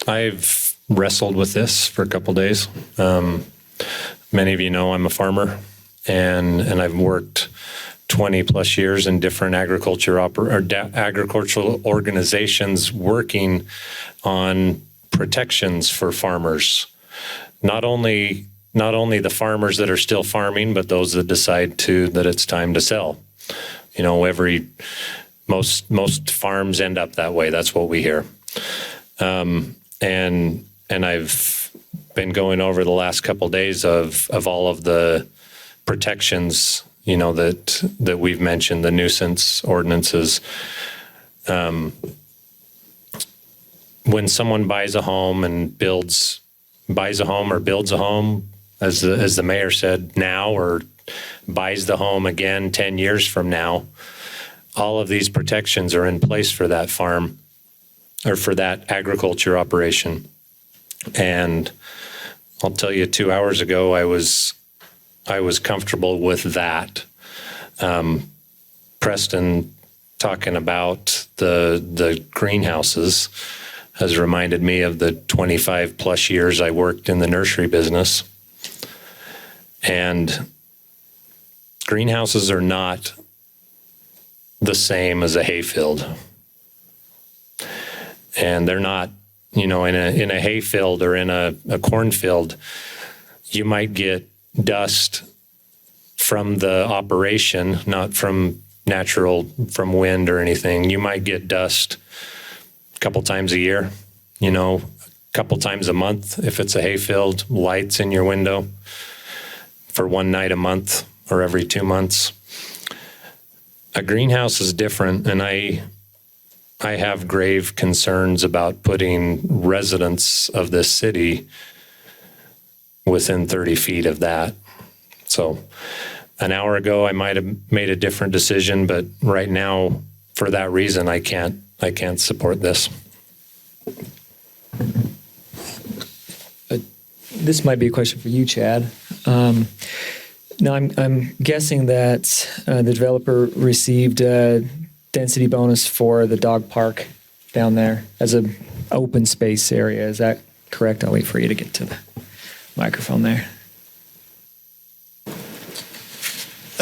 I've wrestled with this for a couple days. Many of you know I'm a farmer, and I've worked 20 plus years in different agricultural organizations working on protections for farmers. Not only the farmers that are still farming, but those that decide that it's time to sell. Most farms end up that way. That's what we hear. And I've been going over the last couple of days of all of the protections, that we've mentioned, the nuisance ordinances. When someone buys a home or builds a home, as the mayor said, now, or buys the home again 10 years from now, all of these protections are in place for that farm or for that agriculture operation. And I'll tell you, 2 hours ago, I was comfortable with that. Preston talking about the greenhouses has reminded me of the 25 plus years I worked in the nursery business. And greenhouses are not the same as a hayfield. And they're not, in a hayfield or in a cornfield, you might get dust from the operation, not from from wind or anything. You might get dust a couple times a year, a couple times a month if it's a hayfield, lights in your window for one night a month or every 2 months. A greenhouse is different, and I have grave concerns about putting residents of this city within 30 feet of that. So an hour ago, I might have made a different decision, but right now, for that reason, I can't support this. This might be a question for you, Chad. Now, I'm guessing that the developer received a density bonus for the dog park down there as an open space area. Is that correct? I'll wait for you to get to the microphone there.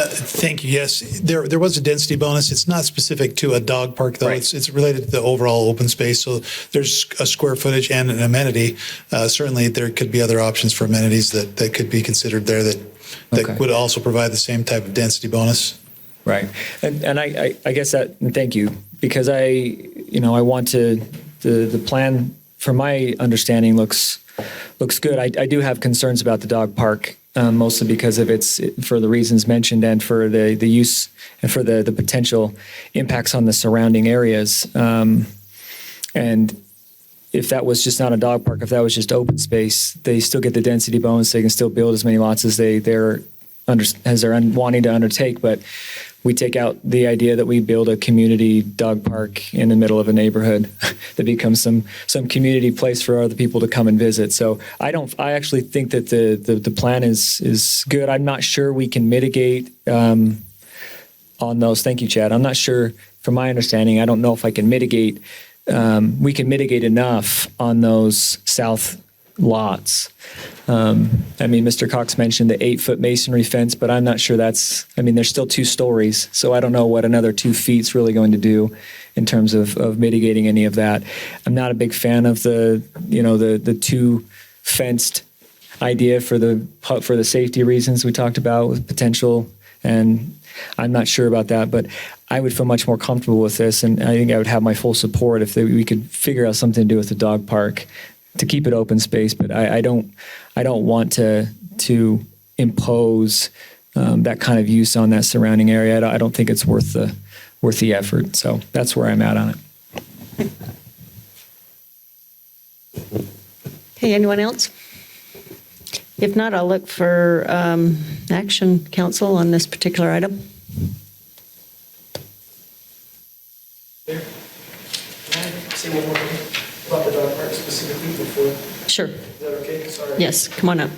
Thank you. Yes, there was a density bonus. It's not specific to a dog park, though. Right. It's related to the overall open space. So there's a square footage and an amenity. Certainly, there could be other options for amenities that could be considered there that would also provide the same type of density bonus. Right, and I guess that. And thank you, because I want to the plan from my understanding looks good. I do have concerns about the dog park. Mostly because of for the reasons mentioned and for the use and for the potential impacts on the surrounding areas. And if that was just not a dog park, if that was just open space, they still get the density bonus. They can still build as many lots as they're wanting to undertake. But we take out the idea that we build a community dog park in the middle of a neighborhood that becomes some community place for other people to come and visit. So I actually think that the plan is good. I'm not sure we can mitigate on those. Thank you, Chad. I'm not sure, from my understanding, I don't know if I can mitigate. We can mitigate enough on those south lots. I mean, Mr. Cox mentioned the 8-foot masonry fence, but I'm not sure there's still 2 stories, so I don't know what another 2 feet's really going to do in terms of mitigating any of that. I'm not a big fan of the 2 fenced idea for the safety reasons we talked about with potential, and I'm not sure about that, but I would feel much more comfortable with this, and I think I would have my full support if we could figure out something to do with the dog park to keep it open space. But I don't want to impose that kind of use on that surrounding area. I don't think it's worth the effort. So that's where I'm at on it. Okay, anyone else? If not, I'll look for action, council, on this particular item. Can I say one more thing about the dog park specifically before? Sure. Is that okay? Sorry. Yes, come on up.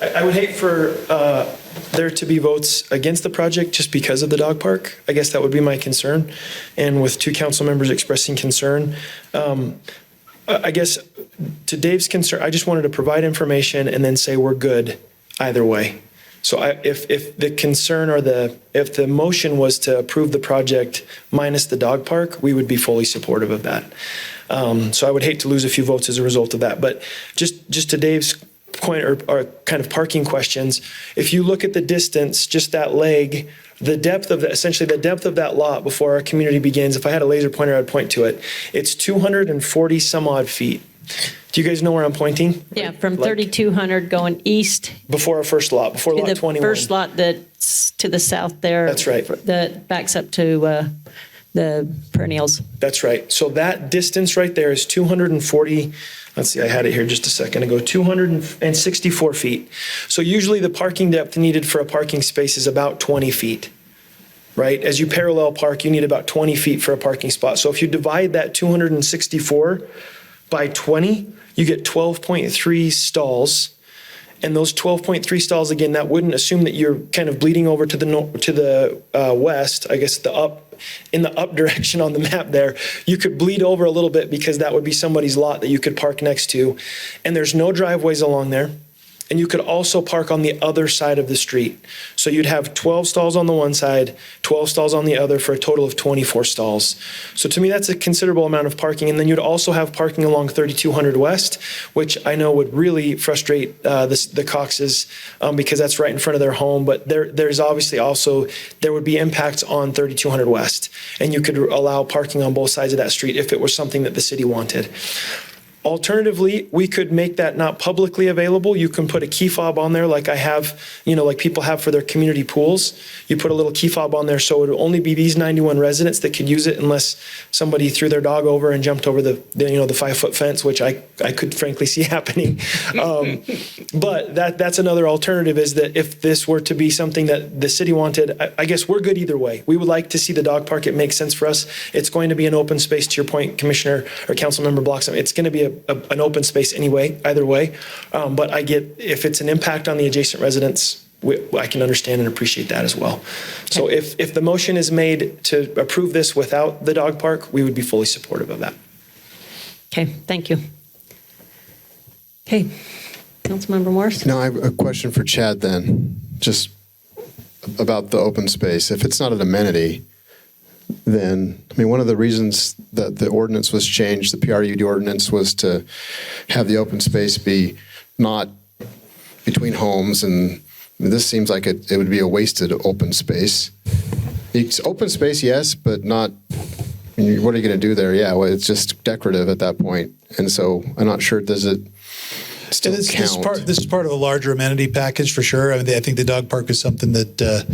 I would hate for there to be votes against the project just because of the dog park. I guess that would be my concern. And with 2 council members expressing concern, I guess to Dave's concern, I just wanted to provide information and then say we're good either way. So if the concern or if the motion was to approve the project minus the dog park, we would be fully supportive of that. So I would hate to lose a few votes as a result of that. But just to Dave's point or kind of parking questions, if you look at the distance, just that leg, essentially the depth of that lot before our community begins, if I had a laser pointer, I'd point to it. It's 240 some odd feet. Do you guys know where I'm pointing? Yeah, from 3,200 going east. Before our first lot, before lot 21. The first lot that's to the south there. That's right. That backs up to the perennials. That's right. So that distance right there is 240. Let's see, I had it here just a second ago, 264 feet. So usually the parking depth needed for a parking space is about 20 feet, right? As you parallel park, you need about 20 feet for a parking spot. So if you divide that 264 by 20, you get 12.3 stalls. And those 12.3 stalls, again, that wouldn't assume that you're kind of bleeding over to the west, I guess in the up direction on the map there. You could bleed over a little bit because that would be somebody's lot that you could park next to. And there's no driveways along there. And you could also park on the other side of the street. So you'd have 12 stalls on the one side, 12 stalls on the other for a total of 24 stalls. So to me, that's a considerable amount of parking. And then you'd also have parking along 3,200 West, which I know would really frustrate the Coxes because that's right in front of their home. But there's obviously also, there would be impacts on 3,200 West. And you could allow parking on both sides of that street if it was something that the city wanted. Alternatively, we could make that not publicly available. You can put a key fob on there like I have, like people have for their community pools. You put a little key fob on there so it would only be these 91 residents that could use it unless somebody threw their dog over and jumped over the 5-foot fence, which I could frankly see happening. But that's another alternative, is that if this were to be something that the city wanted, I guess we're good either way. We would like to see the dog park. It makes sense for us. It's going to be an open space, to your point, Commissioner or Councilmember Bloxham. It's going to be an open space anyway, either way. But I get, if it's an impact on the adjacent residents, I can understand and appreciate that as well. So if the motion is made to approve this without the dog park, we would be fully supportive of that. Okay, thank you. Okay, Councilmember Morris? Now I have a question for Chad then, just about the open space. If it's not an amenity, then, one of the reasons that the ordinance was changed, the PRUD ordinance, was to have the open space be not between homes, and this seems like it would be a wasted open space. It's open space, yes, but not, what are you going to do there? Yeah, well, it's just decorative at that point. And so I'm not sure, does it still count? This is part of a larger amenity package for sure. I think the dog park is something that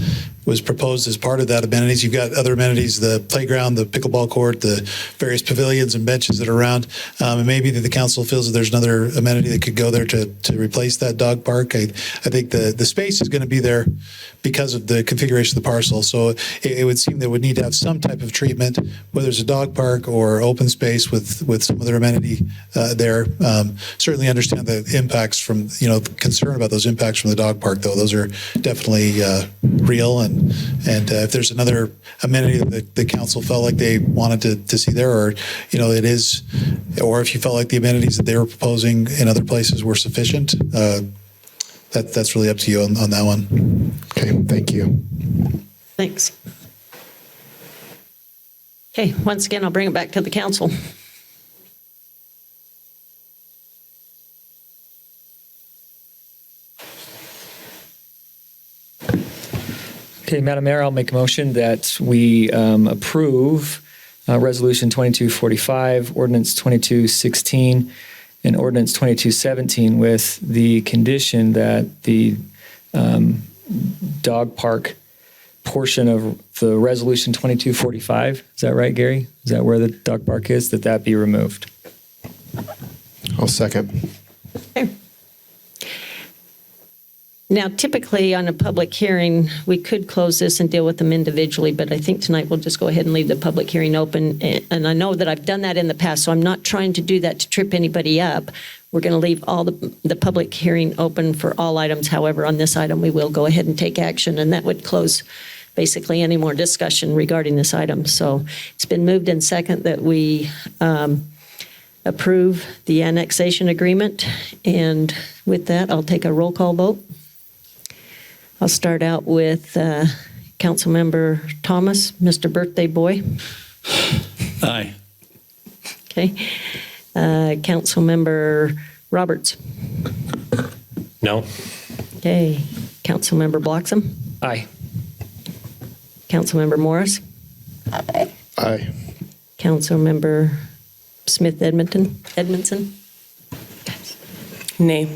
was proposed as part of that amenities. You've got other amenities, the playground, the pickleball court, the various pavilions and benches that are around. And maybe that the council feels that there's another amenity that could go there to replace that dog park. I think the space is going to be there because of the configuration of the parcel. So it would seem that would need to have some type of treatment, whether it's a dog park or open space with some other amenity there. Certainly understand the impacts from, concern about those impacts from the dog park, though. Those are definitely real, And if there's another amenity that the council felt like they wanted to see there, or, it is, or if you felt like the amenities that they were proposing in other places were sufficient, that's really up to you on that one. Okay, thank you. Thanks. Okay, once again, I'll bring it back to the council. Okay, Madam Mayor, I'll make a motion that we approve Resolution 2245, Ordinance 2216, and Ordinance 2217 with the condition that the dog park portion of the Resolution 2245, is that right, Gary? Is that where the dog park is? That be removed? I'll second. Now, typically on a public hearing, we could close this and deal with them individually, but I think tonight we'll just go ahead and leave the public hearing open. And I know that I've done that in the past, so I'm not trying to do that to trip anybody up. We're going to leave all the public hearing open for all items. However, on this item, we will go ahead and take action, and that would close basically any more discussion regarding this item. So it's been moved in second that we approve the annexation agreement. And with that, I'll take a roll call vote. I'll start out with Councilmember Thomas, Mr. Birthday Boy. Aye. Okay. Councilmember Roberts. No. Okay. Councilmember Bloxham. Aye. Councilmember Morris. Aye. Councilmember Smith Edmondson. Nay.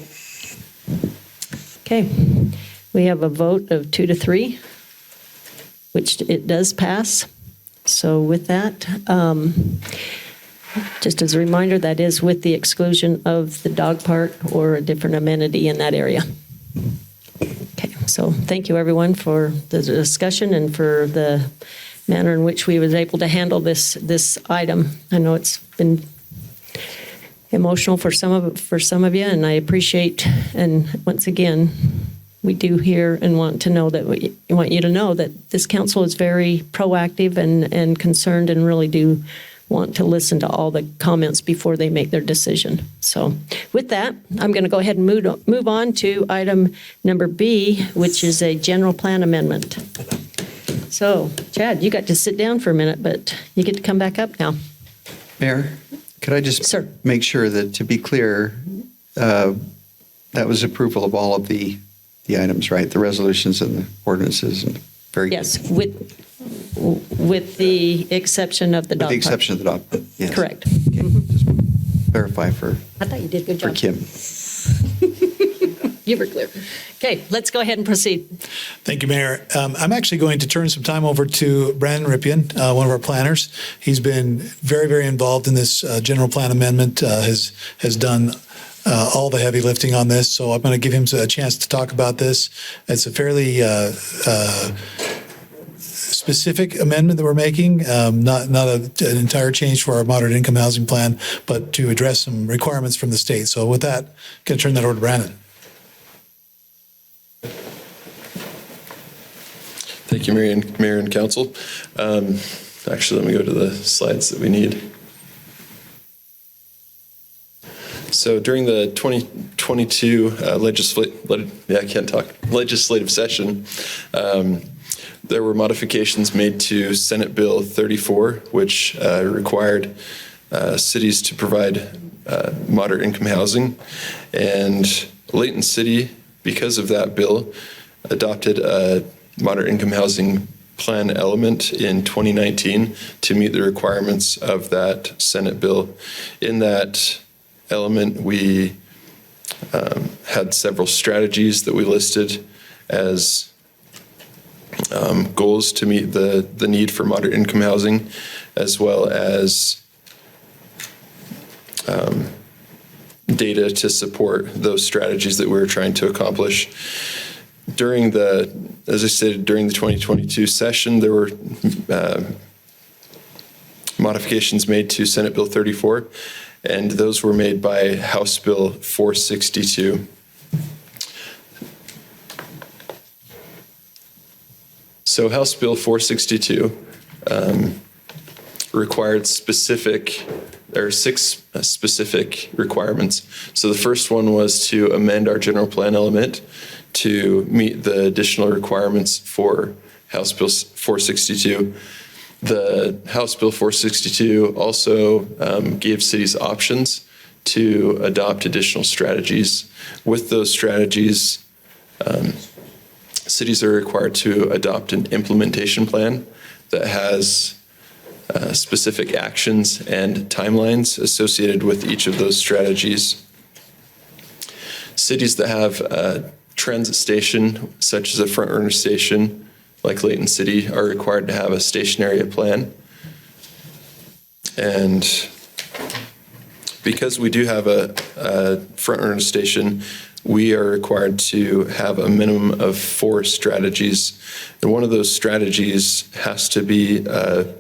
Okay. We have a vote of 2-3, which it does pass. So with that, just as a reminder, that is with the exclusion of the dog park or a different amenity in that area. Okay, so thank you everyone for the discussion and for the manner in which we was able to handle this item. I know it's been emotional for some of you, and I appreciate, and once again, we do hear and want to know that we want you to know that this council is very proactive and concerned, and really do want to listen to all the comments before they make their decision. So with that, I'm going to go ahead and move on to item number B, which is a general plan amendment. So Chad, you got to sit down for a minute, but you get to come back up now. Mayor, could I just make sure that, to be clear, that was approval of all of the items, right? The resolutions and the ordinances, and very yes, with the exception of the dog with the park. exception of the dog park. Yes. Correct. Okay. Just verify for. I thought you did a good for job. Kim. You were clear. Okay, let's go ahead and proceed. Thank you, Mayor. I'm actually going to turn some time over to Brandon Ripien, one of our planners. He's been very, very involved in this general plan amendment, has done all the heavy lifting on this. So I'm going to give him a chance to talk about this. It's a fairly specific amendment that we're making, not an entire change for our moderate income housing plan, but to address some requirements from the state. So with that, I'm going to turn that over to Brandon. Thank you, Mayor and Council. Actually, let me go to the slides that we need. So during the 2022 legislative session, there were modifications made to Senate Bill 34, which required cities to provide moderate income housing. And Layton City, because of that bill, adopted a moderate income housing plan element in 2019 to meet the requirements of that Senate bill. In that element, we had several strategies that we listed as goals to meet the need for moderate income housing, as well as data to support those strategies that we were trying to accomplish. As I stated, during the 2022 session, there were modifications made to Senate Bill 34, and those were made by House Bill 462. So House Bill 462 required six specific requirements. So the first one was to amend our general plan element to meet the additional requirements for House Bill 462. The House Bill 462 also gave cities options to adopt additional strategies. With those strategies, cities are required to adopt an implementation plan that has specific actions and timelines associated with each of those strategies. Cities that have a transit station, such as a front runner station, like Layton City, are required to have a station area plan. And because we do have a front runner station, we are required to have a minimum of 4 strategies. And one of those strategies has to be that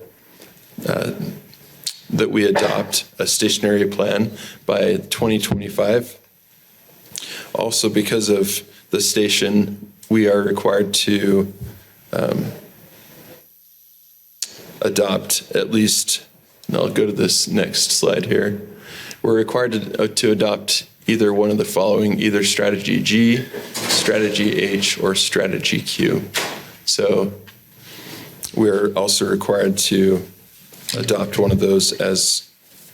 we adopt a stationary plan by 2025. Also, because of the station, we are required to adopt at least, and I'll go to this next slide here. We're required to adopt either one of the following, either strategy G, strategy H, or strategy Q. So we're also required to adopt one of those as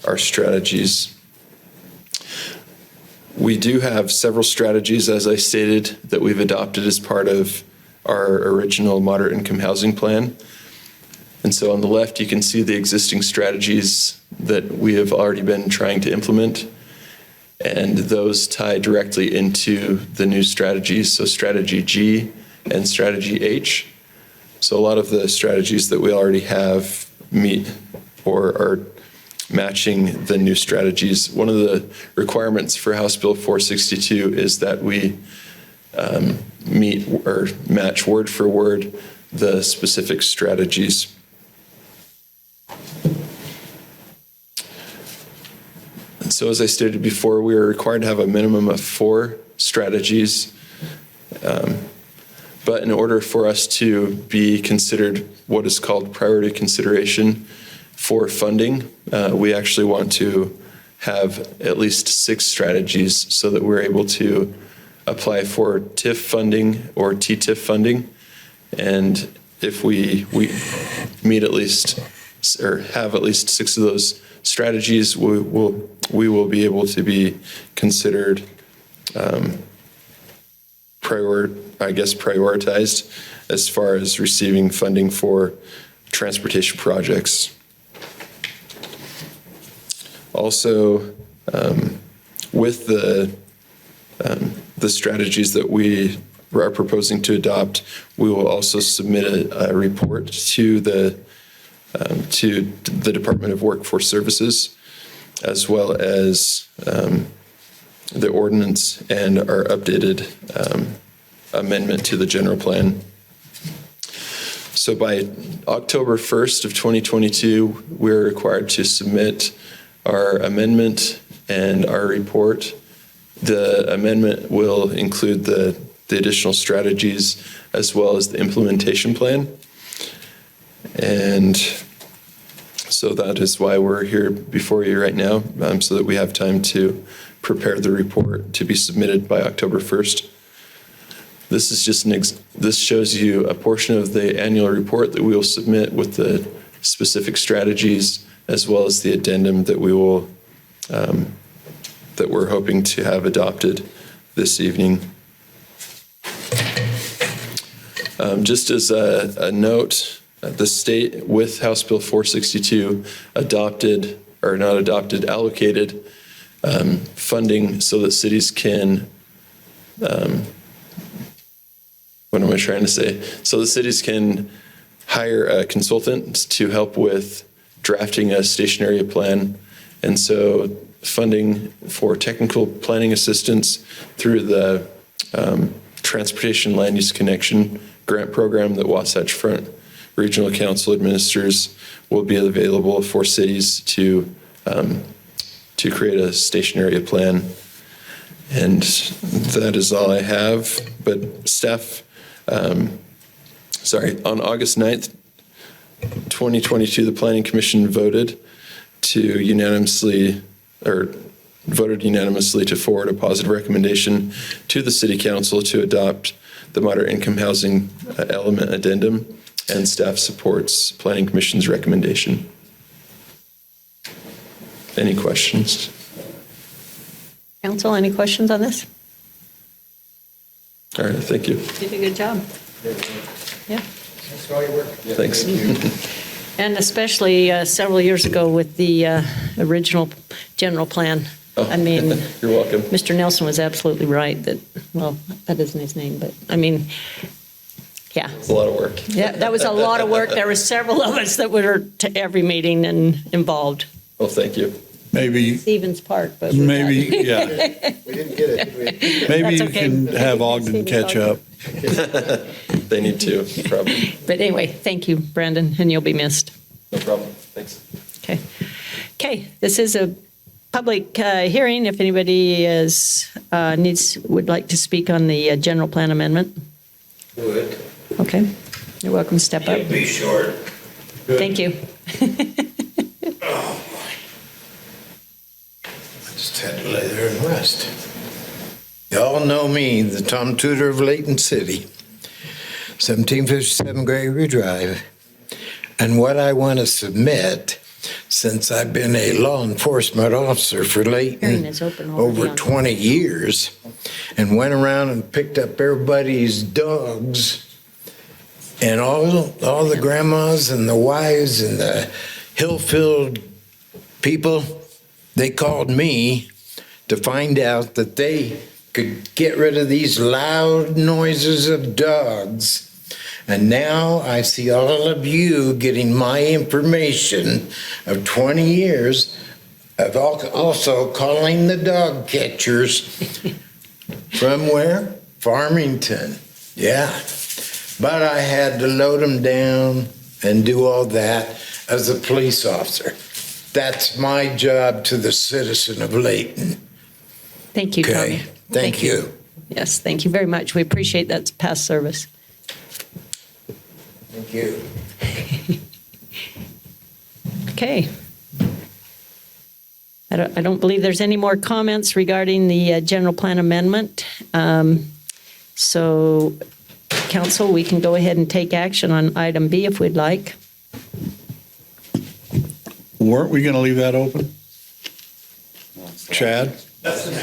our strategies. We do have several strategies, as I stated, that we've adopted as part of our original moderate income housing plan. And so on the left, you can see the existing strategies that we have already been trying to implement, and those tie directly into the new strategies, so strategy G and strategy H. So a lot of the strategies that we already have meet or are matching the new strategies. One of the requirements for House Bill 462 is that we meet or match word for word the specific strategies. And so as I stated before, we are required to have a minimum of 4 strategies. But in order for us to be considered what is called priority consideration for funding, we actually want to have at least 6 strategies so that we're able to apply for TIF funding or TTIF funding. And if we meet at least or have at least 6 of those strategies, we will be able to be considered prioritized as far as receiving funding for transportation projects. Also, with the strategies that we are proposing to adopt, we will also submit a report to the Department of Workforce Services, as well as the ordinance and our updated amendment to the general plan. So by October 1st of 2022, we're required to submit our amendment and our report. The amendment will include the additional strategies as well as the implementation plan. And so that is why we're here before you right now, so that we have time to prepare the report to be submitted by October 1st. This is just this shows you a portion of the annual report that we will submit with the specific strategies, as well as the addendum that we will that we're hoping to have adopted this evening. Just as a note, the state with House Bill 462 allocated funding so that cities can, what am I trying to say? So the cities can hire a consultant to help with drafting a station area plan. And so funding for technical planning assistance through the Transportation Land Use Connection grant program that Wasatch Front Regional Council administers will be available for cities to create a station area plan. And that is all I have. But staff On August 9th, 2022, the Planning Commission voted unanimously to forward a positive recommendation to the City Council to adopt the moderate income housing element addendum, and staff supports Planning Commission's recommendation. Any questions? Council, any questions on this? All right, thank you. You did a good job. Yeah. Thanks for all your work. Thanks. And especially several years ago with the original general plan. I mean, You're welcome. Mr. Nelson was absolutely right that, well, that isn't his name, but I mean, yeah. It's a lot of work. Yeah, that was a lot of work. There were several of us that were to every meeting and involved. Well, thank you. Maybe, Stevens Park, but. maybe, yeah. We didn't get it. Maybe you okay. can have Ogden catch up. They need to, probably. But anyway, thank you, Brandon, and you'll be missed. No problem. Thanks. Okay. Okay, this is a public hearing. If anybody would like to speak on the general plan amendment. Good. Okay, you're welcome to step up. It'll be short. Thank you. I just had to lay there and rest. Y'all know me, the Tom Tudor of Layton City, 1757 Gregory Drive. And what I want to submit, since I've been a law enforcement officer for Hearing Layton is open already over on- 20 years, and went around and picked up everybody's dogs, and all the grandmas and the wives and the Hillfield people, they called me to find out that they could get rid of these loud noises of dogs. And now I see all of you getting my information of 20 years of also calling the dog catchers from where? Farmington. Yeah. But I had to load them down and do all that as a police officer. That's my job to the citizen of Layton. Thank you, Okay. Tommy. Thank you. Yes, thank you very much. We appreciate that past service. Thank you. Okay. I don't believe there's any more comments regarding the general plan amendment. So, council, we can go ahead and take action on item B if we'd like. Weren't we going to leave that open? Chad?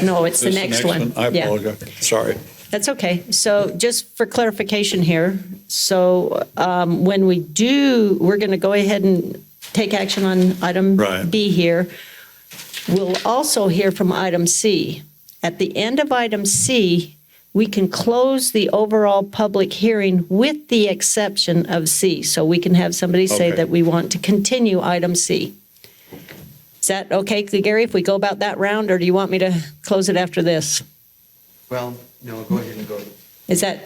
No, it's the This next one. I Yeah. apologize. Sorry. That's okay. So just for clarification here, so when we're going to go ahead and take action on item Right. B here. We'll also hear from item C. At the end of item C, we can close the overall public hearing with the exception of C. So we can have somebody say Okay. that we want to continue item C. Is that okay, Gary, if we go about that round, or do you want me to close it after this? Well, no, go ahead and go. Is that?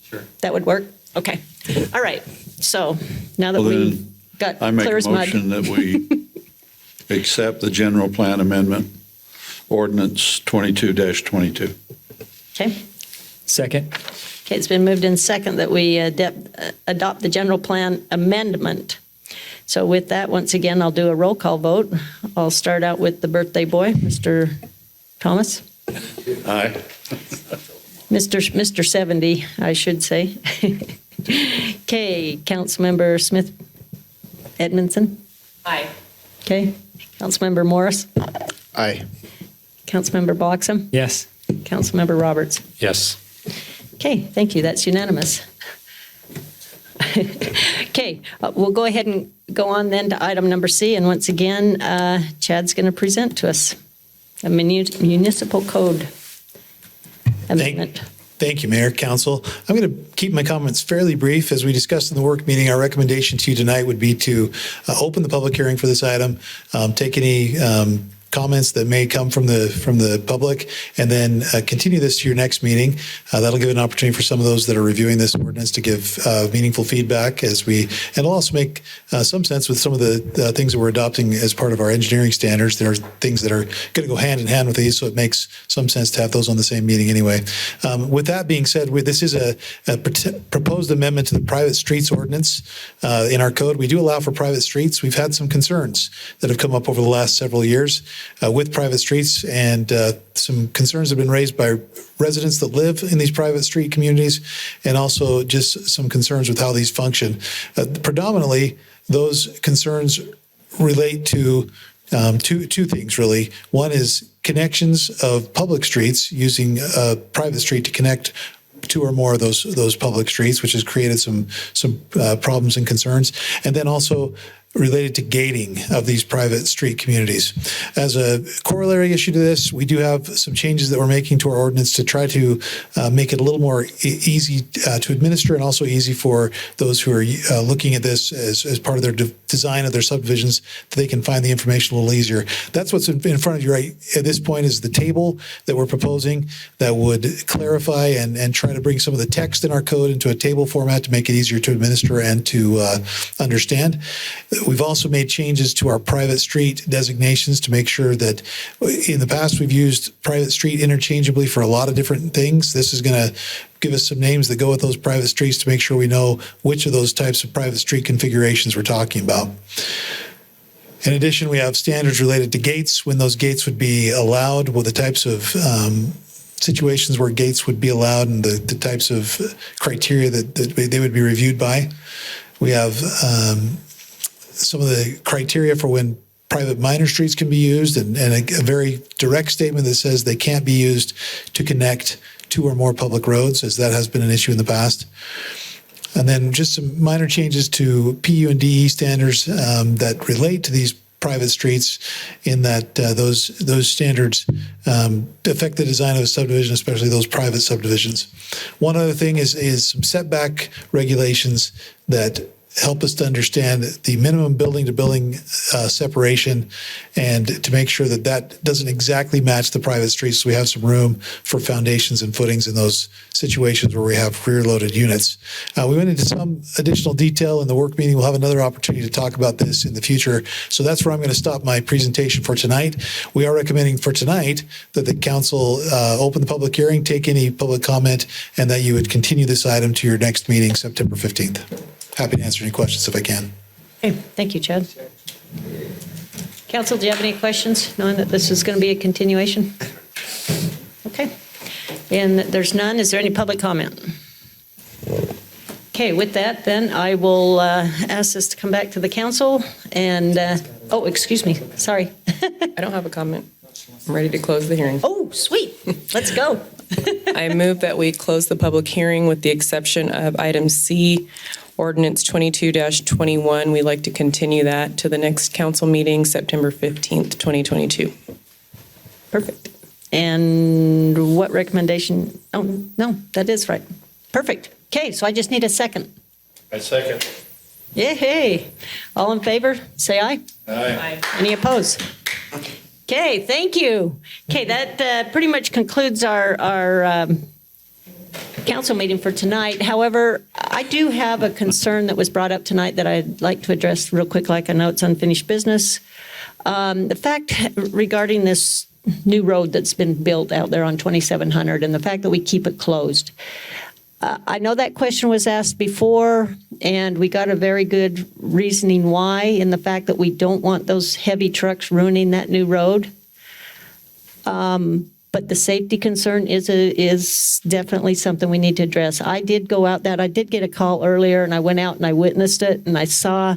Sure. That would work? Okay. All right. So now that Well, we've then, got I make clear a as mud. motion that we accept the general plan amendment, ordinance 22-22. Okay. Second. Okay, it's been moved in second that we adopt the general plan amendment. So with that, once again, I'll do a roll call vote. I'll start out with the birthday boy, Mr. Thomas. Aye. Mr. 70, I should say. Okay, Councilmember Smith Edmondson. Aye. Okay, Councilmember Morris. Aye. Councilmember Bloxham. Yes. Councilmember Roberts. Yes. Okay, thank you. That's unanimous. Okay, we'll go ahead and go on then to item number C. And once again, Chad's going to present to us a municipal code amendment. Thank you, Mayor, Council. I'm going to keep my comments fairly brief. As we discussed in the work meeting, our recommendation to you tonight would be to open the public hearing for this item, take any comments that may come from the public, and then continue this to your next meeting. That'll give an opportunity for some of those that are reviewing this ordinance to give meaningful feedback and it'll also make some sense with some of the things that we're adopting as part of our engineering standards. There are things that are going to go hand in hand with these, so it makes some sense to have those on the same meeting anyway. With that being said, this is a proposed amendment to the private streets ordinance in our code. We do allow for private streets. We've had some concerns that have come up over the last several years with private streets, and some concerns have been raised by residents that live in these private street communities, and also just some concerns with how these function. Predominantly, those concerns relate to two things, really. One is connections of public streets using a private street to connect two or more of those public streets, which has created some problems and concerns, and then also related to gating of these private street communities. As a corollary issue to this, we do have some changes that we're making to our ordinance to try to make it a little more easy to administer, and also easy for those who are looking at this as part of their design of their subdivisions, that they can find the information a little easier. That's what's in front of you right at this point, is the table that we're proposing that would clarify and try to bring some of the text in our code into a table format to make it easier to administer and to understand. We've also made changes to our private street designations to make sure that, in the past, we've used private street interchangeably for a lot of different things. This is going to give us some names that go with those private streets to make sure we know which of those types of private street configurations we're talking about. In addition, we have standards related to gates, when those gates would be allowed, with the types of situations where gates would be allowed, and the types of criteria that they would be reviewed by. We have some of the criteria for when private minor streets can be used, and a very direct statement that says they can't be used to connect two or more public roads, as that has been an issue in the past. And then just some minor changes to PU and DE standards that relate to these private streets, in that those standards affect the design of a subdivision, especially those private subdivisions. One other thing is some setback regulations that help us to understand the minimum building-to-building separation, and to make sure that that doesn't exactly match the private streets, so we have some room for foundations and footings in those situations where we have rear-loaded units. We went into some additional detail in the work meeting. We'll have another opportunity to talk about this in the future, so that's where I'm going to stop my presentation for tonight. We are recommending for tonight that the council open the public hearing, take any public comment, and that you would continue this item to your next meeting, September 15th. Happy to answer any questions if I can. Okay, thank you, Chad. Council, do you have any questions, knowing that this is going to be a continuation? Okay, and there's none. Is there any public comment? Okay, with that, then I will ask this to come back to the council. And oh, excuse me, sorry. I don't have a comment. I'm ready to close the hearing. Oh, sweet. Let's go. I move that we close the public hearing with the exception of item C, ordinance 22-21. We'd like to continue that to the next council meeting, September 15th, 2022. Perfect. And what recommendation? Oh, no, that is right. Perfect. Okay, so I just need a second. I second. Yay. All in favor, say aye. Aye. Any opposed? Okay, thank you. Okay, that pretty much concludes our council meeting for tonight. However, I do have a concern that was brought up tonight that I'd like to address real quick, like I know it's unfinished business. The fact regarding this new road that's been built out there on 2700, and the fact that we keep it closed. I know that question was asked before, and we got a very good reasoning why, in the fact that we don't want those heavy trucks ruining that new road. But the safety concern is definitely something we need to address. I did go out that. I did get a call earlier, and I went out and I witnessed it, and I saw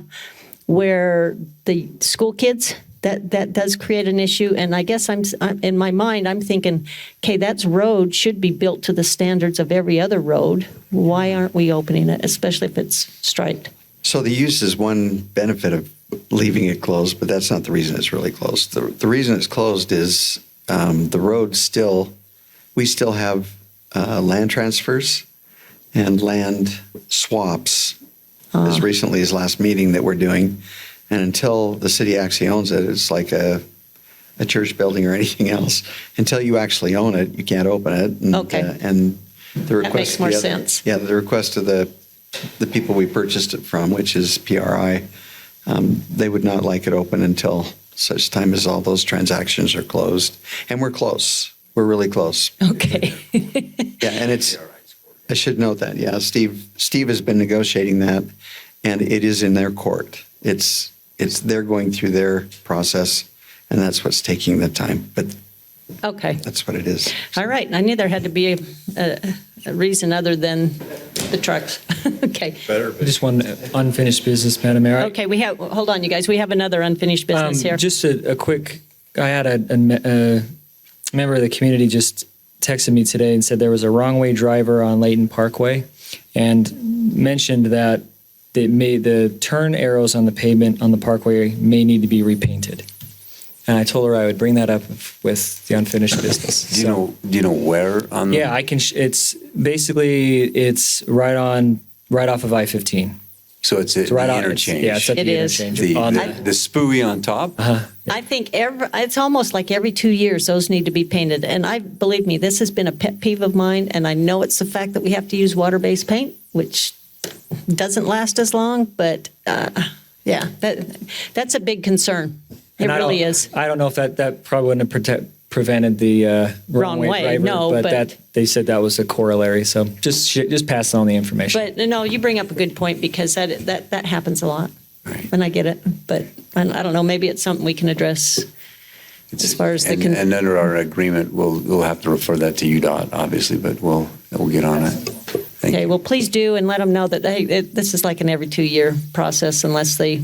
where the school kids, that does create an issue. And I guess I'm in my mind, I'm thinking, okay, that road should be built to the standards of every other road. Why aren't we opening it, especially if it's striped? So the use is one benefit of leaving it closed, but that's not the reason it's really closed. The reason it's closed is the road we still have land transfers and land swaps as recently as last meeting that we're doing. And until the city actually owns it, it's like a a church building or anything else. Until you actually own it, you can't open it. And, Okay. And the request. makes more the other- sense. Yeah, the request of the people we purchased it from, which is PRI, they would not like it open until such time as all those transactions are closed. And we're close. We're really close. Okay. Yeah, and I should note that, yeah, Steve has been negotiating that, and it is in their court. They're going through their process, and that's what's taking the time, but Okay. that's what it is. All right. I knew there had to be a reason other than the trucks. Okay. Just one unfinished business, Madam Mayor. Okay. Hold on, you guys. We have another unfinished business here. Just a quick, I had a member of the community just texted me today and said there was a wrong way driver on Layton Parkway and mentioned that the turn arrows on the pavement on the parkway may need to be repainted. And I told her I would bring that up with the unfinished business. Do you know where on? Yeah, I can. It's basically right off of I-15. So it's at right the on interchange. It's at It the is. interchange. The spooey on top. I think it's almost like every 2 years those need to be painted. And believe me, this has been a pet peeve of mine. And I know it's the fact that we have to use water-based paint, which doesn't last as long. But yeah, that's a big concern. It really is. I don't know if that probably wouldn't have prevented the wrong way driver, no, but that they said that was a corollary. So just pass on the information. But no, you bring up a good point because that happens a lot, and I get it. But I don't know. Maybe it's something we can address as far as And under our agreement, we'll have to refer that to UDOT, obviously, but we'll get on it. Okay. Well, please do and let them know that this is like an every 2 year process, unless the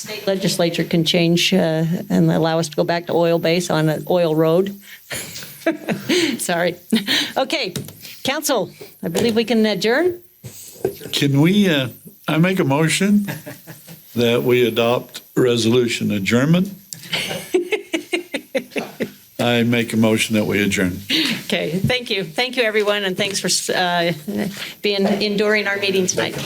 state legislature can change and allow us to go back to oil base on an oil road. Sorry. Okay, council, I believe we can adjourn. Can we, I make a motion that we adopt resolution adjournment. I make a motion that we adjourn. Okay, thank you. Thank you, everyone, and thanks for enduring our meeting tonight.